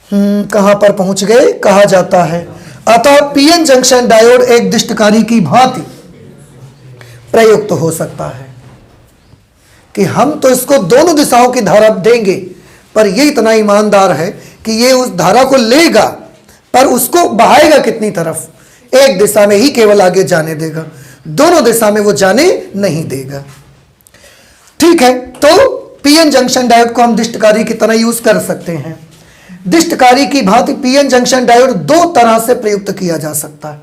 कहां पर पहुंच गए, कहा जाता है अतः पीएन जंक्शन डायोड एक दिष्टकारी की भांति प्रयुक्त हो सकता है कि हम तो इसको दोनों दिशाओं की धारा देंगे, पर यह इतना ईमानदार है कि ये उस धारा को लेगा पर उसको बहाएगा कितनी तरफ, एक दिशा में ही केवल आगे जाने देगा, दोनों दिशा में वो जाने नहीं देगा। ठीक है, तो पीएन जंक्शन डायोड को हम दिष्टकारी की तरह यूज कर सकते हैं। दिष्टकारी की भांति पीएन जंक्शन डायोड दो तरह से प्रयुक्त किया जा सकता है।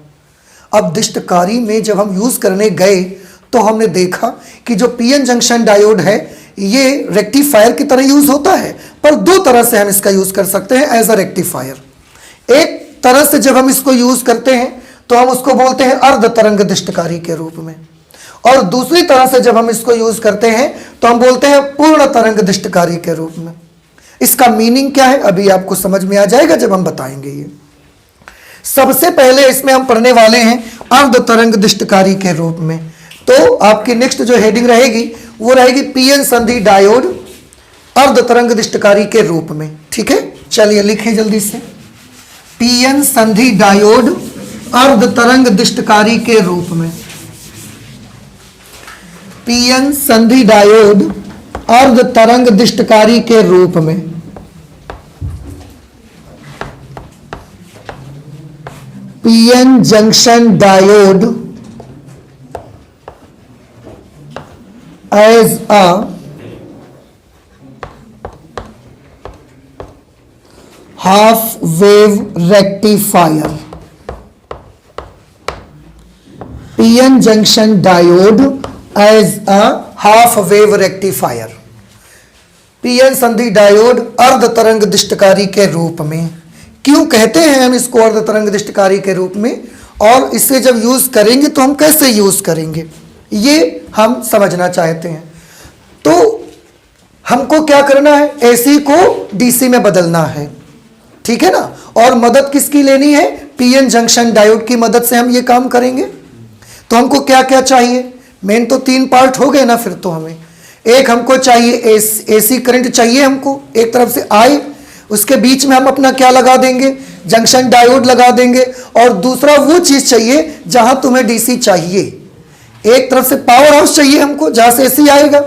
अब दिष्टकारी में जब हम यूज करने गए तो हमने देखा कि जो पीएन जंक्शन डायोड है ये रेक्टिफायर की तरह यूज होता है, पर दो तरह से हम इसका यूज कर सकते हैं एज अ रेक्टिफायर। एक तरह से जब हम इसको यूज करते हैं तो हम उसको बोलते हैं अर्ध तरंग दिष्टकारी के रूप में, और दूसरी तरह से जब हम इसको यूज करते हैं तो हम बोलते हैं पूर्ण तरंग दिष्टकारी के रूप में। इसका मीनिंग क्या है अभी आपको समझ में आ जाएगा जब हम बताएंगे। ये सबसे पहले इसमें हम पढ़ने वाले हैं अर्ध तरंग दिष्टकारी के रूप में। तो आपकी नेक्स्ट जो हेडिंग रहेगी वो रहेगी पीएन संधि डायोड अर्ध तरंग दिष्टकारी के रूप में। ठीक है, चलिए लिखें जल्दी से, पीएन संधि डायोड अर्ध तरंग दिष्टकारी के रूप में। पीएन संधि डायोड अर्ध तरंग दिष्टकारी के रूप में। PN junction diode as a half wave rectifier. PN junction diode as a half wave rectifier. PN संधि डायोड अर्ध तरंग दिष्टकारी के रूप में। क्यों कहते हैं हम इसको अर्ध तरंग दिष्टकारी के रूप में, और इसे जब यूज करेंगे तो हम कैसे यूज करेंगे, ये हम समझना चाहते हैं। तो हमको क्या करना है, एसी को डीसी में बदलना है, ठीक है ना। और मदद किसकी लेनी है, पीएन जंक्शन डायोड की मदद से हम ये काम करेंगे। तो हमको क्या क्या चाहिए, मेन तो तीन पार्ट हो गए ना। फिर तो हमें एक हमको चाहिए एसी करंट चाहिए, हमको एक तरफ से आए, उसके बीच में हम अपना क्या लगा देंगे, जंक्शन डायोड लगा देंगे। और दूसरा वो चीज चाहिए जहां तुम्हें डीसी चाहिए, एक तरफ से पावर हाउस चाहिए हमको जहां से एसी आएगा,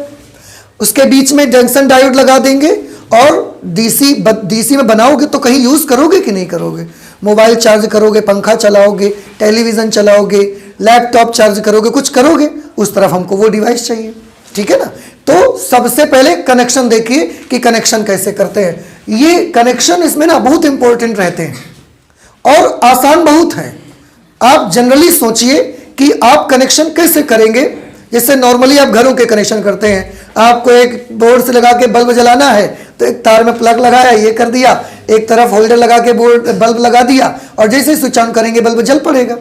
उसके बीच में जंक्शन डायोड लगा देंगे। और डीसी में बनाओगे तो कहीं यूज करोगे कि नहीं करोगे, मोबाइल चार्ज करोगे, पंखा चलाओगे, टेलीविजन चलाओगे, लैपटॉप चार्ज करोगे, कुछ करोगे, उस तरफ हमको वो डिवाइस चाहिए, ठीक है ना। तो सबसे पहले कनेक्शन देखिए कि कनेक्शन कैसे करते हैं। ये कनेक्शन इसमें ना बहुत इंपॉर्टेंट रहते हैं और आसान बहुत है। आप जनरली सोचिए कि आप कनेक्शन कैसे करेंगे। जैसे नॉर्मली आप घरों के कनेक्शन करते हैं, आपको एक बोर्ड से लगा के बल्ब जलाना है तो एक तार में प्लग लगाया, ये कर दिया, एक तरफ होल्डर लगा के बल्ब लगा दिया, और जैसे ही स्विच ऑन करेंगे बल्ब जल पड़ेगा।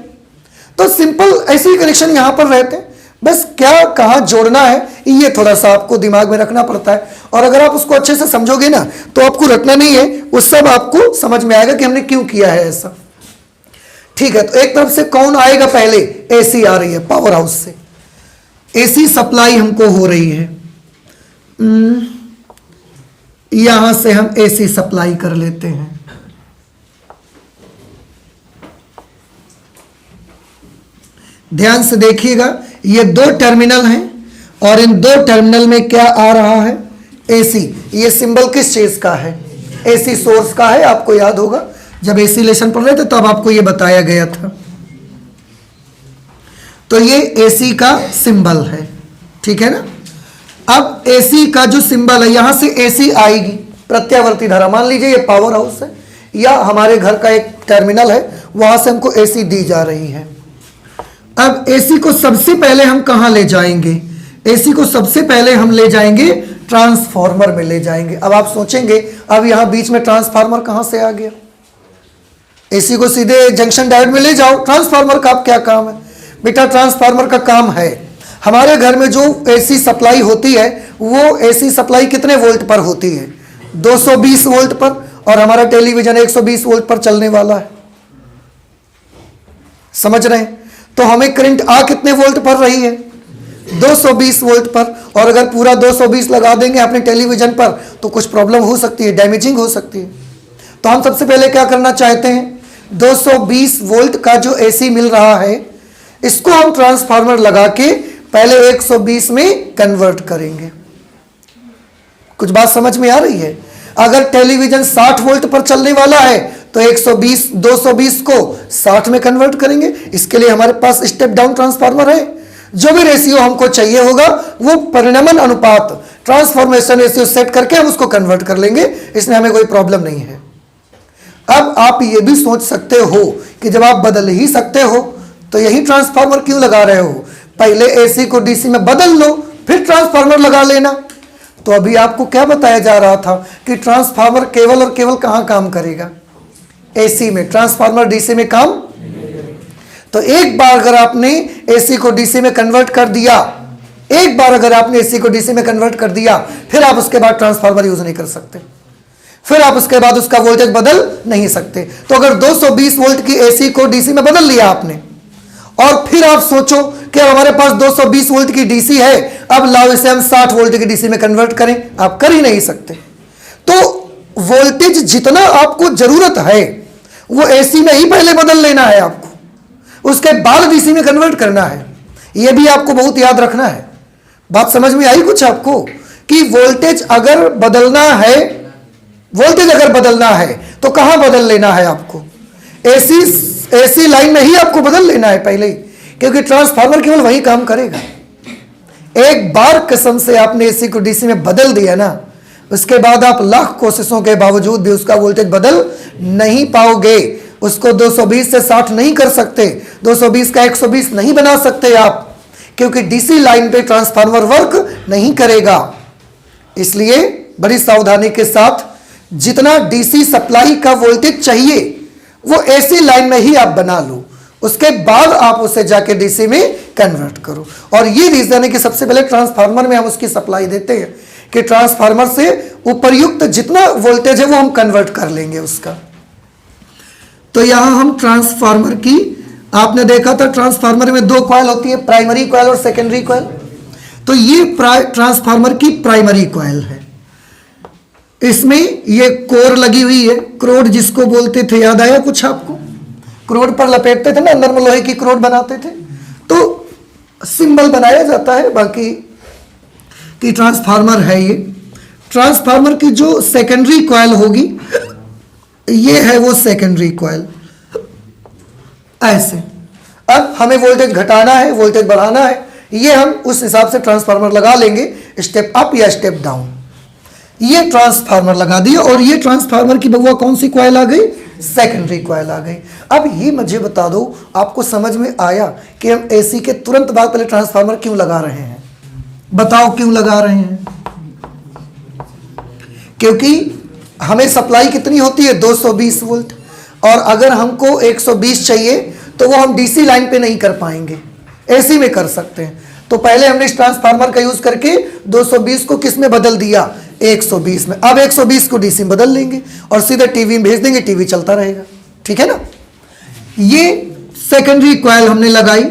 तो सिंपल ऐसे ही कनेक्शन यहाँ पर रहते हैं, बस क्या कहाँ जोड़ना है ये थोड़ा सा आपको दिमाग में रखना पड़ता है। और अगर आप उसको अच्छे से समझोगे ना तो आपको रटना नहीं है, वो सब आपको समझ में आएगा कि हमने क्यों किया है ऐसा। ठीक है, तो एक तरफ से कौन आएगा, पहले एसी आ रही है पावर हाउस से, एसी सप्लाई हमको हो रही है। यहां से हम एसी सप्लाई कर लेते हैं। ध्यान से देखिएगा, ये दो टर्मिनल हैं और इन दो टर्मिनल में क्या आ रहा है, एसी। ये सिंबल किस चीज का है, एसी सोर्स का है, आपको याद होगा जब एसी लेसन पढ़ रहे थे तब आपको ये बताया गया था। तो ये एसी का सिंबल है, ठीक है ना। अब एसी का जो सिंबल है, यहां से एसी आएगी प्रत्यावर्ती धारा, मान लीजिए ये पावर हाउस है या हमारे घर का एक टर्मिनल है, वहां से हमको एसी दी जा रही है। अब एसी को सबसे पहले हम कहां ले जाएंगे? एसी को सबसे पहले हम ले जाएंगे ट्रांसफार्मर में ले जाएंगे। अब आप सोचेंगे अब यहां बीच में ट्रांसफार्मर कहां से आ गया? एसी को सीधे जंक्शन डायोड में ले जाओ, ट्रांसफार्मर का अब क्या काम है? बेटा ट्रांसफार्मर का काम है, हमारे घर में जो एसी सप्लाई होती है वो एसी सप्लाई कितने वोल्ट पर होती है? 220 वोल्ट पर, और हमारा टेलीविजन 120 वोल्ट पर चलने वाला है, समझ रहे हैं? तो हमें करंट आ कितने वोल्ट पर रही है? 220 वोल्ट पर। और अगर पूरा 220 लगा देंगे अपने टेलीविजन पर तो कुछ प्रॉब्लम हो सकती है, डैमेजिंग हो सकती है। तो हम सबसे पहले क्या करना चाहते हैं? 220 वोल्ट का जो एसी मिल रहा है इसको हम ट्रांसफार्मर लगा के पहले 120 में कन्वर्ट करेंगे। कुछ बात समझ में आ रही है? अगर टेलीविजन 60 वोल्ट पर चलने वाला है तो 220 को 60 में कन्वर्ट करेंगे। इसके लिए हमारे पास स्टेप डाउन ट्रांसफार्मर है। जो भी रेशियो हमको चाहिए होगा वो परिणमन अनुपात ट्रांसफॉर्मेशन रेशियो सेट करके हम उसको कन्वर्ट कर लेंगे, इसमें हमें कोई प्रॉब्लम नहीं है। अब आप ये भी सोच सकते हो कि जब आप बदल ही सकते हो तो यही ट्रांसफार्मर क्यों लगा रहे हो? पहले एसी को डीसी में बदल लो फिर ट्रांसफार्मर लगा लेना। तो अभी आपको क्या बताया जा रहा था कि ट्रांसफार्मर केवल और केवल कहां काम करेगा? एसी में। ट्रांसफार्मर डीसी में काम। तो एक बार अगर आपने एसी को डीसी में कन्वर्ट कर दिया, एक बार अगर आपने एसी को डीसी में कन्वर्ट कर दिया, फिर आप उसके बाद ट्रांसफार्मर यूज नहीं कर सकते, फिर आप उसके बाद उसका वोल्टेज बदल नहीं सकते। तो अगर 220 वोल्ट की एसी को डीसी में बदल लिया आपने और फिर आप सोचो कि हमारे पास 220 वोल्ट की डीसी है, अब लाओ इसे हम 60 वोल्ट की डीसी में कन्वर्ट करें, आप कर ही नहीं सकते। तो वोल्टेज जितना आपको जरूरत है वो एसी में ही पहले बदल लेना है आपको, उसके बाद डीसी में कन्वर्ट करना है। यह भी आपको बहुत याद रखना है। बात समझ में आई कुछ आपको? कि वोल्टेज अगर बदलना है, वोल्टेज अगर बदलना है तो कहां बदल लेना है आपको? एसी लाइन में ही आपको बदल लेना है पहले ही, क्योंकि ट्रांसफार्मर केवल वही काम करेगा। एक बार कसम से आपने एसी को डीसी में बदल दिया ना, उसके बाद आप लाख कोशिशों के बावजूद भी उसका वोल्टेज बदल नहीं पाओगे। उसको 220 से 60 नहीं कर सकते, 220 का 120 नहीं बना सकते आप, क्योंकि डीसी लाइन पे ट्रांसफार्मर वर्क नहीं करेगा। इसलिए बड़ी सावधानी के साथ जितना डीसी सप्लाई का वोल्टेज चाहिए वो एसी लाइन में ही आप बना लो, उसके बाद आप उसे जाके डीसी में कन्वर्ट करो। और ये रीजन है कि सबसे पहले ट्रांसफार्मर में हम उसकी सप्लाई देते हैं कि ट्रांसफार्मर से उपर्युक्त जितना वोल्टेज है वो हम कन्वर्ट कर लेंगे उसका। तो यहां हम ट्रांसफार्मर की, आपने देखा था ट्रांसफार्मर में दो कॉइल होती है, प्राइमरी कॉइल और सेकेंडरी कॉइल। तो ये ट्रांसफार्मर की प्राइमरी कॉइल है। इसमें ये कोर लगी हुई है, क्रोड जिसको बोलते थे, याद आया कुछ आपको? क्रोड पर लपेटते थे ना, अंदर में लोहे की क्रोड बनाते थे, तो सिंबल बनाया जाता है बाकी कि ट्रांसफार्मर है ये। ट्रांसफार्मर की जो सेकेंडरी कॉइल होगी ये है वो सेकेंडरी कॉइल, ऐसे। अब हमें वोल्टेज घटाना है, वोल्टेज बढ़ाना है, ये हम उस हिसाब से ट्रांसफार्मर लगा लेंगे, स्टेप अप या स्टेप डाउन। ये ट्रांसफार्मर लगा दिया और ये ट्रांसफार्मर की बबुआ कौन सी कॉइल आ गई? सेकेंडरी कॉइल आ गई। अब ये मुझे बता दो, आपको समझ में आया कि हम एसी के तुरंत बाद पहले ट्रांसफार्मर क्यों लगा रहे हैं? बताओ क्यों लगा रहे हैं? क्योंकि हमें सप्लाई कितनी होती है? 220 वोल्ट, और अगर हमको 120 चाहिए तो वो हम डीसी लाइन पे नहीं कर पाएंगे, एसी में कर सकते हैं। तो पहले हमने इस ट्रांसफार्मर का यूज करके 220 को किस में बदल दिया? 120 में। अब 120 को डीसी में बदल लेंगे और सीधे टीवी में भेज देंगे, टीवी चलता रहेगा, ठीक है ना। ये सेकेंडरी कॉइल हमने लगाई।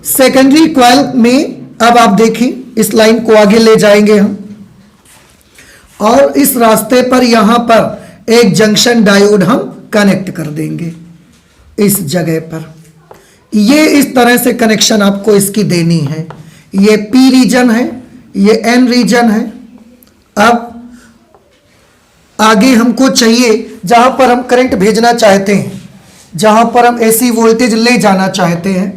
सेकेंडरी कॉइल में अब आप देखिए इस लाइन को आगे ले जाएंगे हम, और इस रास्ते पर यहां पर एक जंक्शन डायोड हम कनेक्ट कर देंगे इस जगह पर। ये इस तरह से कनेक्शन आपको इसकी देनी है। ये पी रीजन है, ये एन रीजन है। अब आगे हमको चाहिए जहां पर हम करंट भेजना चाहते हैं, जहां पर हम एसी वोल्टेज ले जाना चाहते हैं,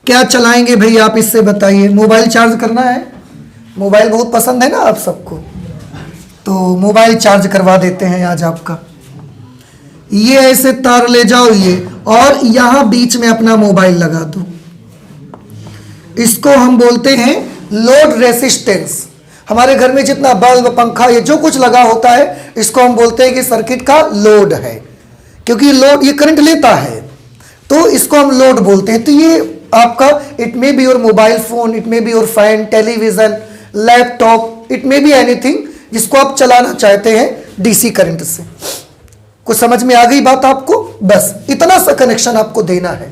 क्या चलाएंगे भाई आप इससे बताइए। मोबाइल चार्ज करना है, मोबाइल बहुत पसंद है ना आप सबको, तो मोबाइल चार्ज करवा देते हैं आज आपका। ये ऐसे तार ले जाओ ये, और यहां बीच में अपना मोबाइल लगा दो। इसको हम बोलते हैं लोड रेसिस्टेंस। हमारे घर में जितना बल्ब, पंखा, ये जो कुछ लगा होता है, इसको हम बोलते हैं कि सर्किट का लोड है, क्योंकि लोड ये करंट लेता है, तो इसको हम लोड बोलते हैं। तो ये आपका, it may be your mobile phone, it may be your fan, television, laptop, it may be anything जिसको आप चलाना चाहते हैं डीसी करंट से। कुछ समझ में आ गई बात आपको? बस इतना सा कनेक्शन आपको देना है,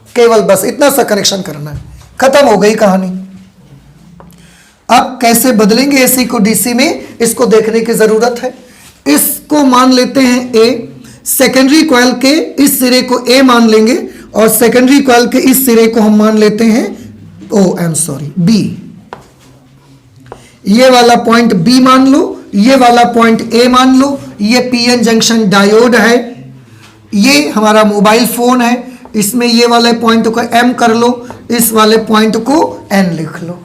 केवल बस इतना सा कनेक्शन करना है, खत्म हो गई कहानी। अब कैसे बदलेंगे एसी को डीसी में, इसको देखने की जरूरत है। इसको मान लेते हैं ए, सेकेंडरी कॉइल के इस सिरे को ए मान लेंगे, और सेकेंडरी कॉइल के इस सिरे को हम मान लेते हैं बी। ये वाला पॉइंट बी मान लो, ये वाला पॉइंट ए मान लो। ये पीएन जंक्शन डायोड है, ये हमारा मोबाइल फोन है, इसमें ये वाले पॉइंट को एम कर लो, इस वाले पॉइंट को एन लिख लो।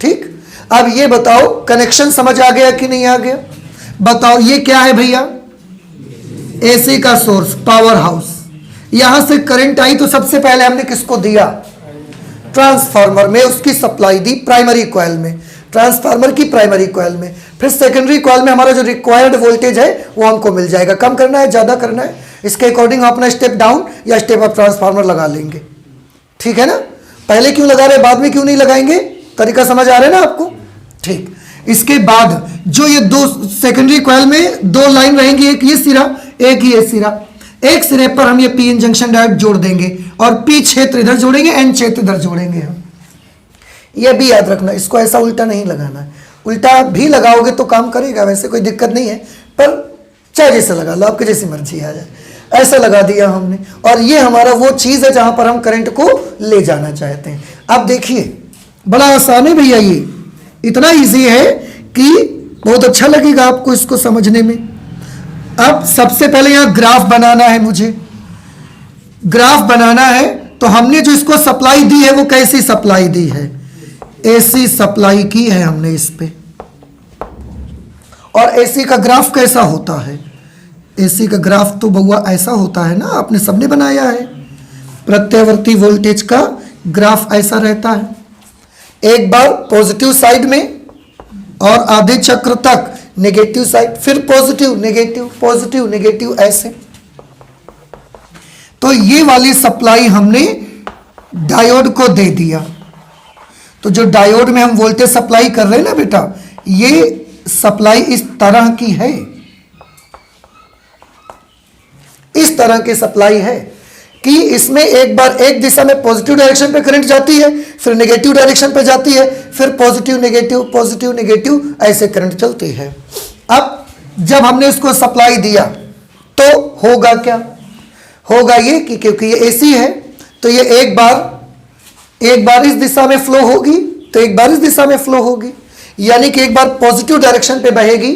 ठीक, अब ये बताओ कनेक्शन समझ आ गया कि नहीं आ गया? बताओ ये क्या है भैया? एसी का सोर्स, पावर हाउस। यहां से करंट आई तो सबसे पहले हमने किसको दिया? ट्रांसफार्मर में उसकी सप्लाई दी, प्राइमरी कॉइल में, ट्रांसफार्मर की प्राइमरी कॉइल में। फिर सेकेंडरी कॉइल में हमारा जो रिक्वायर्ड वोल्टेज है वो हमको मिल जाएगा। कम करना है, ज्यादा करना है, इसके अकॉर्डिंग अपना स्टेप डाउन या स्टेप अप ट्रांसफार्मर लगा लेंगे। ठीक है ना? पहले क्यों लगा रहे, बाद में क्यों नहीं लगाएंगे? तरीका समझ आ रहा है ना आपको? ठीक। इसके बाद जो ये दो सेकेंडरी कॉइल में दो लाइन रहेंगी, एक ये सिरा, एक ये सिरा। एक सिरे पर हम ये पीएन जंक्शन डायोड जोड़ देंगे, और पी क्षेत्र इधर जोड़ेंगे, एन क्षेत्र इधर जोड़ेंगे हम। ये भी याद रखना, इसको ऐसा उल्टा नहीं लगाना है। उल्टा भी लगाओगे तो काम करेगा, वैसे कोई दिक्कत नहीं है, पर चाहे जैसे लगा लो, आपकी जैसी मर्जी आ जाए। ऐसा लगा दिया हमने, और ये हमारा वो चीज है जहां पर हम करंट को ले जाना चाहते हैं। अब देखिए बड़ा आसान है भैया, ये इतना इजी है कि बहुत अच्छा लगेगा आपको इसको समझने में। अब सबसे पहले यहां ग्राफ बनाना है मुझे। ग्राफ बनाना है तो हमने जो इसको सप्लाई दी है वो कैसी सप्लाई दी है? एसी सप्लाई की है हमने इस पे। और एसी का ग्राफ कैसा होता है? एसी का ग्राफ तो बउआ ऐसा होता है ना, आपने सबने बनाया है। प्रत्यावर्ती वोल्टेज का ग्राफ ऐसा रहता है, एक बार पॉजिटिव साइड में और आधे चक्र तक नेगेटिव साइड, फिर पॉजिटिव नेगेटिव ऐसे। तो ये वाली सप्लाई हमने डायोड को दे दिया। तो जो डायोड में हम वोल्टेज सप्लाई कर रहे हैं ना बेटा, ये सप्लाई इस तरह की है, इस तरह की सप्लाई है कि इसमें एक बार एक दिशा में पॉजिटिव डायरेक्शन पे करंट जाती है, फिर नेगेटिव डायरेक्शन पे जाती है, फिर पॉजिटिव नेगेटिव ऐसे करंट चलती है। अब जब हमने इसको सप्लाई दिया तो होगा क्या? होगा ये कि क्योंकि ये एसी है तो ये एक बार इस दिशा में फ्लो होगी, तो एक बार इस दिशा में फ्लो होगी, यानी कि एक बार पॉजिटिव डायरेक्शन पे बहेगी,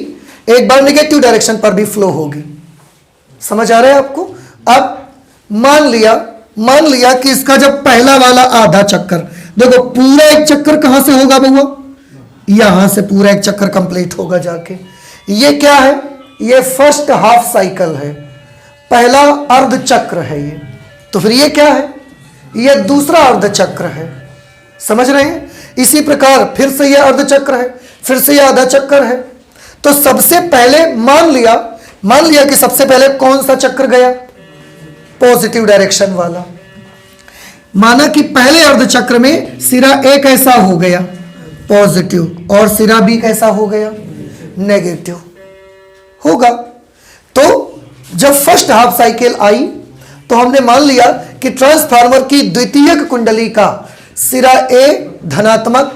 एक बार नेगेटिव डायरेक्शन पर भी फ्लो होगी। समझ आ रहा है आपको? अब मान लिया कि इसका जब पहला वाला आधा चक्कर, देखो पूरा एक चक्कर कहां से होगा बउआ? यहां से पूरा एक चक्कर कंप्लीट होगा जाके। ये क्या है? ये फर्स्ट हाफ साइकिल है, पहला अर्ध चक्र है ये। तो फिर ये क्या है? ये दूसरा अर्ध चक्र है। समझ रहे हैं? इसी प्रकार फिर से ये अर्ध चक्र है, फिर से ये आधा चक्र है। तो सबसे पहले मान लिया कि सबसे पहले कौन सा चक्र गया? पॉजिटिव डायरेक्शन वाला। माना कि पहले अर्ध चक्र में सिरा ए कैसा हो गया? पॉजिटिव, और सिरा बी कैसा हो गया? नेगेटिव होगा। तो जब फर्स्ट हाफ साइकिल आई तो हमने मान लिया कि ट्रांसफार्मर की द्वितीयक कुंडली का सिरा ए धनात्मक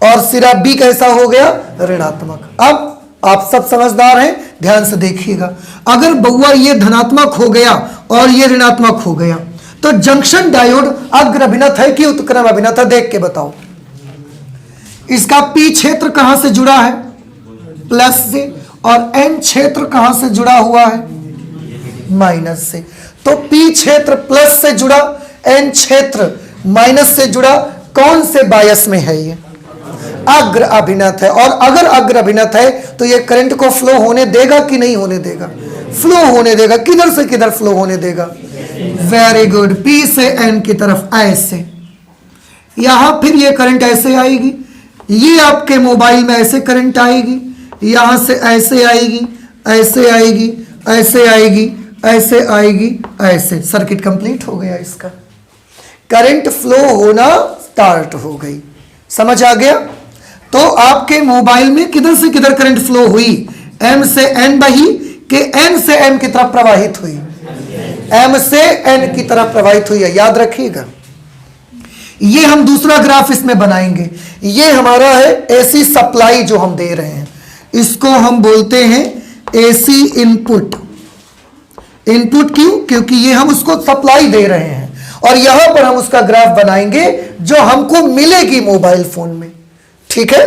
और सिरा बी कैसा हो गया? ऋणात्मक। अब आप सब समझदार हैं, ध्यान से देखिएगा। अगर बउआ ये धनात्मक हो गया और ये ऋणात्मक हो गया तो जंक्शन डायोड अग्र अभिनत है कि उत्क्रम अभिनत है? देख के बताओ। इसका पी क्षेत्र कहां से जुड़ा है? प्लस से, और एन क्षेत्र कहां से जुड़ा हुआ है? माइनस से। तो पी क्षेत्र प्लस से जुड़ा, एन क्षेत्र माइनस से जुड़ा, कौन से बायस में है? ये अग्र अभिनत है। और अगर अग्र अभिनत है तो ये करंट को फ्लो होने देगा कि नहीं होने देगा? फ्लो होने देगा। किधर से किधर फ्लो होने देगा? वेरी गुड, पी से एन की तरफ ऐसे। यहां फिर ये करंट ऐसे आएगी, ये आपके मोबाइल में ऐसे करंट आएगी, यहां से ऐसे आएगी, ऐसे आएगी, ऐसे आएगी, ऐसे आएगी, ऐसे। सर्किट कंप्लीट हो गया इसका। करंट फ्लो होना स्टार्ट हो गई। समझ आ गया? तो आपके मोबाइल में किधर से किधर करंट फ्लो हुई? एम से एन बही कि एन से एम की तरफ प्रवाहित हुई? एम से एन की तरफ प्रवाहित हुई है, याद रखिएगा। ये हम दूसरा ग्राफ इसमें बनाएंगे। ये हमारा है एसी सप्लाई जो हम दे रहे हैं, इसको हम बोलते हैं एसी इनपुट। इनपुट क्यों? क्योंकि ये हम उसको सप्लाई दे रहे हैं और यहां पर हम उसका ग्राफ बनाएंगे जो हमको मिलेगी मोबाइल फोन में। ठीक है?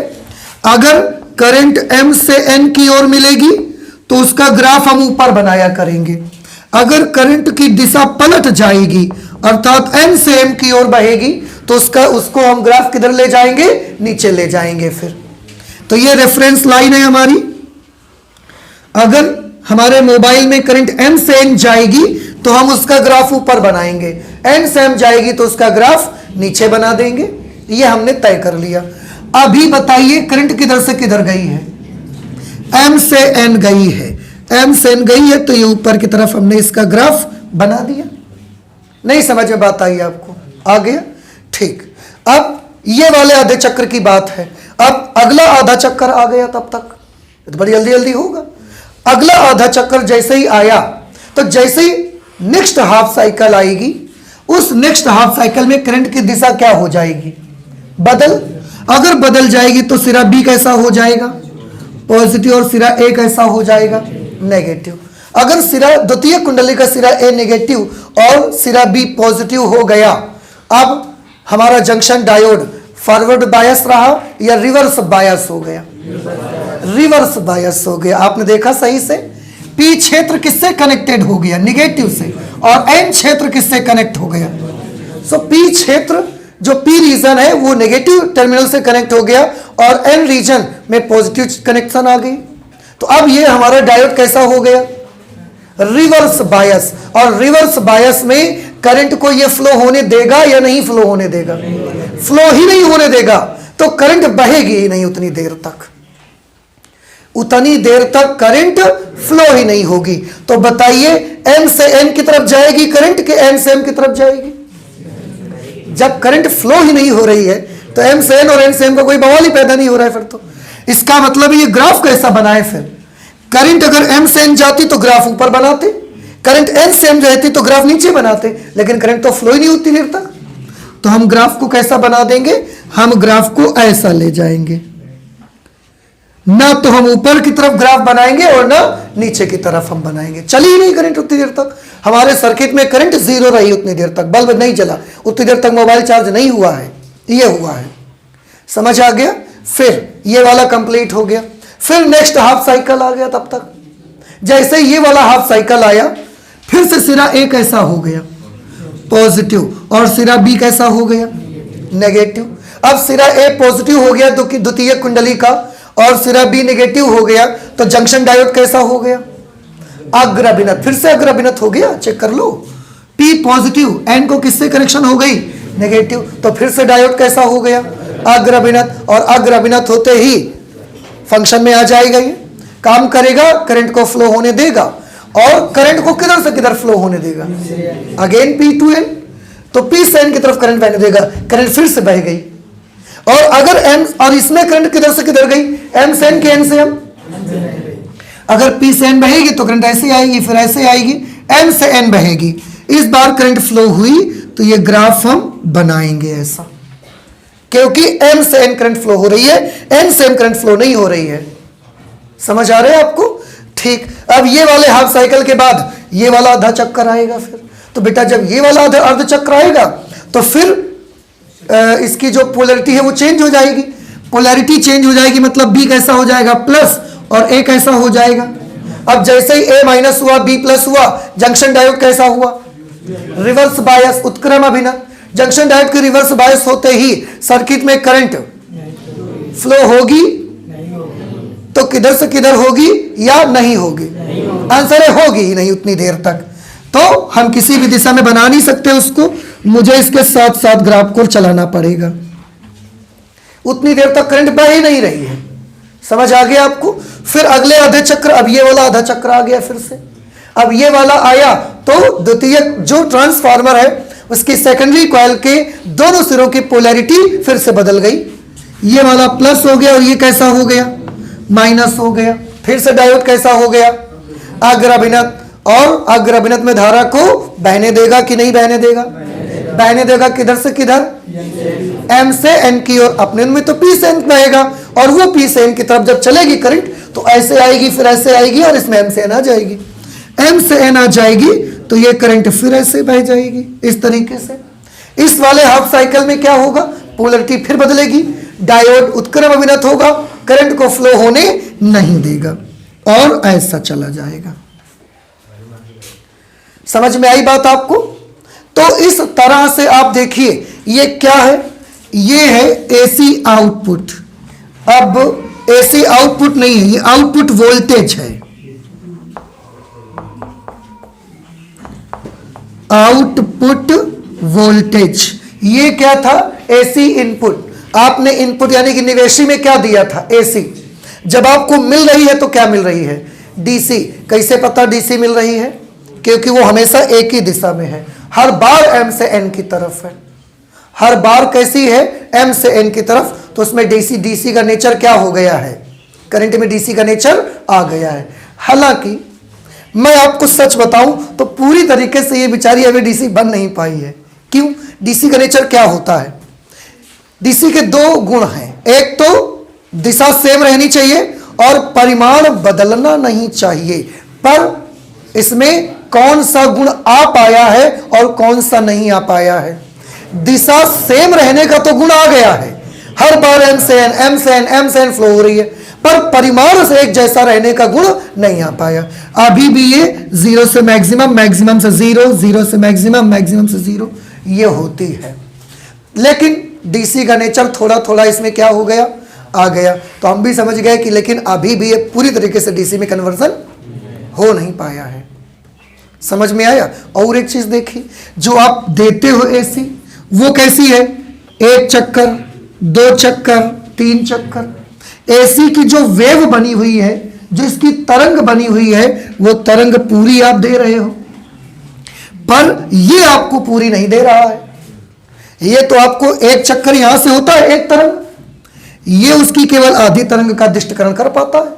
अगर करंट एम से एन की ओर मिलेगी तो उसका ग्राफ हम ऊपर बनाया करेंगे। अगर करंट की दिशा पलट जाएगी अर्थात एन से एम की ओर बहेगी तो उसको हम ग्राफ किधर ले जाएंगे? नीचे ले जाएंगे। फिर तो ये रेफरेंस लाइन है हमारी। अगर हमारे मोबाइल में करंट एम से एन जाएगी तो हम उसका ग्राफ ऊपर बनाएंगे, एन से एम जाएगी तो उसका ग्राफ नीचे बना देंगे। ये हमने तय कर लिया। अभी बताइए करंट किधर से किधर गई है? एम से एन गई है। एम से एन गई है तो ये ऊपर की तरफ हमने इसका ग्राफ बना दिया। नहीं समझ में बात आई आपको? आ गया? ठीक। अब ये वाले आधे चक्र की बात है। अब अगला आधा चक्कर आ गया, तब तक तो बड़ी जल्दी जल्दी होगा। अगला आधा चक्कर जैसे ही आया तो जैसे ही नेक्स्ट हाफ साइकिल आएगी, उस नेक्स्ट हाफ साइकिल में करंट की दिशा क्या हो जाएगी? बदल। अगर बदल जाएगी तो सिरा बी कैसा हो जाएगा? पॉजिटिव। और सिरा ए कैसा हो जाएगा? नेगेटिव। अगर सिरा द्वितीय कुंडली का सिरा ए नेगेटिव और सिरा बी पॉजिटिव हो गया, अब हमारा जंक्शन डायोड फॉरवर्ड बायस रहा या रिवर्स बायस हो गया? रिवर्स बायस हो गया। आपने देखा सही से? पी क्षेत्र किससे कनेक्टेड हो गया? निगेटिव से। और एन क्षेत्र किससे कनेक्ट हो गया? सो पी क्षेत्र जो पी रीजन है वो नेगेटिव टर्मिनल से कनेक्ट हो गया और एन रीजन में पॉजिटिव कनेक्शन आ गई। तो अब ये हमारा डायोड कैसा हो गया? Reverse bias. और रिवर्स बायस में करंट को ये फ्लो होने देगा या नहीं फ्लो होने देगा? फ्लो ही नहीं होने देगा तो करंट बहेगी ही नहीं उतनी देर तक। उतनी देर तक करंट फ्लो ही नहीं होगी। तो बताइए एम से एन की तरफ जाएगी करंट कि एन से एम की तरफ जाएगी? जब करंट फ्लो ही नहीं हो रही है तो एम से एन और एन से एम का कोई बवाल ही पैदा नहीं हो रहा है। फिर तो इसका मतलब ये ग्राफ कैसा बनाए? फिर करंट अगर एम से एन जाती तो ग्राफ ऊपर बनाते, करंट एन से एम रहती तो ग्राफ नीचे बनाते, लेकिन करंट तो फ्लो ही नहीं होती देर तक। तो हम ग्राफ को कैसा बना देंगे? हम ग्राफ को ऐसा ले जाएंगे। ना तो हम ऊपर की तरफ ग्राफ बनाएंगे और ना नीचे की तरफ हम बनाएंगे। चली ही नहीं करंट उतनी देर तक। हमारे सर्किट में करंट जीरो रही उतनी देर तक, बल्ब नहीं जला उतनी देर तक, मोबाइल चार्ज नहीं हुआ है। ये हुआ है। समझ आ गया? फिर ये वाला कंप्लीट हो गया। फिर नेक्स्ट हाफ साइकिल आ गया। तब तक जैसे ये वाला हाफ साइकिल आया फिर से सिरा ए कैसा हो गया? पॉजिटिव। और सिरा बी कैसा हो गया? नेगेटिव। अब सिरा ए पॉजिटिव हो गया द्वितीय कुंडली का और सिरा बी नेगेटिव हो गया तो जंक्शन डायोड कैसा हो गया? अग्र अभिनत। फिर से अग्र अभिनत हो गया, चेक कर लो। पी पॉजिटिव, एन को किससे कनेक्शन हो गई? नेगेटिव। तो फिर से डायोड कैसा हो गया? अग्र अभिनत। और अग्र अभिनत होते ही फंक्शन में आ जाएगा, ये काम करेगा, करंट को फ्लो होने देगा। और करंट को किधर से किधर फ्लो होने देगा? Again P to N. तो पी से एन की तरफ करंट बहने देगा, करंट फिर से बह गई। और अगर एम और इसमें करंट किधर से किधर गई? एम से एन के एन से एम। अगर पी से एन बहेगी तो करंट ऐसे आएगी, फिर ऐसे आएगी, एम से एन बहेगी। इस बार करंट फ्लो हुई तो ये ग्राफ हम बनाएंगे ऐसा, क्योंकि एम से एन करंट फ्लो हो रही है, एन से एम करंट फ्लो नहीं हो रही है। समझ आ रहा है आपको? ठीक। अब ये वाले हाफ साइकिल के बाद ये वाला आधा चक्कर आएगा। फिर तो बेटा जब ये वाला अर्ध चक्र आएगा तो फिर इसकी जो पोलैरिटी है वो चेंज हो जाएगी। पोलैरिटी चेंज हो जाएगी मतलब बी कैसा हो जाएगा? प्लस। और ए कैसा हो जाएगा। अब जैसे ही ए माइनस हुआ, बी प्लस हुआ, जंक्शन डायोड कैसा हुआ, रिवर्स बायस, उत्क्रम अभिनय। जंक्शन डायोड के रिवर्स बायस होते ही सर्किट में करंट फ्लो होगी, तो किधर से किधर होगी या नहीं होगी? आंसर है होगी ही नहीं उतनी देर तक। तो हम किसी भी दिशा में बना नहीं सकते उसको, मुझे इसके साथ साथ ग्राफ को चलाना पड़ेगा। उतनी देर तक करंट बह ही नहीं रही है। समझ आ गया आपको? फिर अगले आधे चक्र, अब ये वाला आधा चक्र आ गया फिर से। अब ये वाला आया तो द्वितीय जो ट्रांसफार्मर है उसकी सेकेंडरी कॉइल के दोनों सिरों की पोलैरिटी फिर से बदल गई। ये वाला प्लस हो गया और ये कैसा हो गया, माइनस हो गया। फिर से डायोड कैसा हो गया, अग्रभिनत। और अग्रभिनत में धारा को बहने देगा कि नहीं बहने देगा? बहने देगा। किधर से किधर? एम से एन की ओर। अपने में तो पी से एन बहेगा और वो पी से एन की तरफ जब चलेगी करंट तो ऐसे आएगी, फिर ऐसे आएगी और इसमें एम से एन आ जाएगी। एम से एन आ जाएगी तो ये करंट फिर ऐसे बह जाएगी इस तरीके से। इस वाले हाफ साइकिल में क्या होगा, पोलरिटी फिर बदलेगी, डायोड उत्क्रम अभिनत होगा, करंट को फ्लो होने नहीं देगा और ऐसा चला जाएगा। समझ में आई बात आपको? तो इस तरह से आप देखिए ये क्या है, ये है एसी आउटपुट। अब एसी आउटपुट नहीं है, ये आउटपुट वोल्टेज है। आउटपुट वोल्टेज, ये क्या था, एसी इनपुट। आपने इनपुट यानी कि निवेशी में क्या दिया था, एसी। जब आपको मिल रही है तो क्या मिल रही है, डीसी। कैसे पता डीसी मिल रही है? क्योंकि वो हमेशा एक ही दिशा में है, हर बार एम से एन की तरफ है। हर बार कैसी है, एम से एन की तरफ। तो उसमें डीसी का नेचर क्या हो गया है, करंट में डीसी का नेचर आ गया है। हालांकि मैं आपको सच बताऊं तो पूरी तरीके से ये बेचारी अभी डीसी बन नहीं पाई है। क्यों? डीसी का नेचर क्या होता है, डीसी के दो गुण हैं। एक तो दिशा सेम रहनी चाहिए और परिमाण बदलना नहीं चाहिए। पर इसमें कौन सा गुण आ पाया है और कौन सा नहीं आ पाया है? दिशा सेम रहने का तो गुण आ गया है, हर बार एम से एन एम से एन एम से एन फ्लो हो रही है, पर परिमाण से एक जैसा रहने का गुण नहीं आ पाया। अभी भी ये जीरो से मैक्सिमम, मैक्सिमम से जीरो, जीरो से मैक्सिमम, मैक्सिमम से जीरो ये होती है। लेकिन डीसी का नेचर थोड़ा थोड़ा इसमें क्या हो गया, आ गया। तो हम भी समझ गए कि लेकिन अभी भी ये पूरी तरीके से डीसी में कन्वर्जन हो नहीं पाया है। समझ में आया? और एक चीज देखिए, जो आप देते हो एसी वो कैसी है, एक चक्कर, दो चक्कर, तीन चक्कर। एसी की जो वेव बनी हुई है, जो इसकी तरंग बनी हुई है, वो तरंग पूरी आप दे रहे हो, पर ये आपको पूरी नहीं दे रहा है। ये तो आपको एक चक्कर यहां से होता है एक तरंग, ये उसकी केवल आधी तरंग का दिष्टकरण कर पाता है।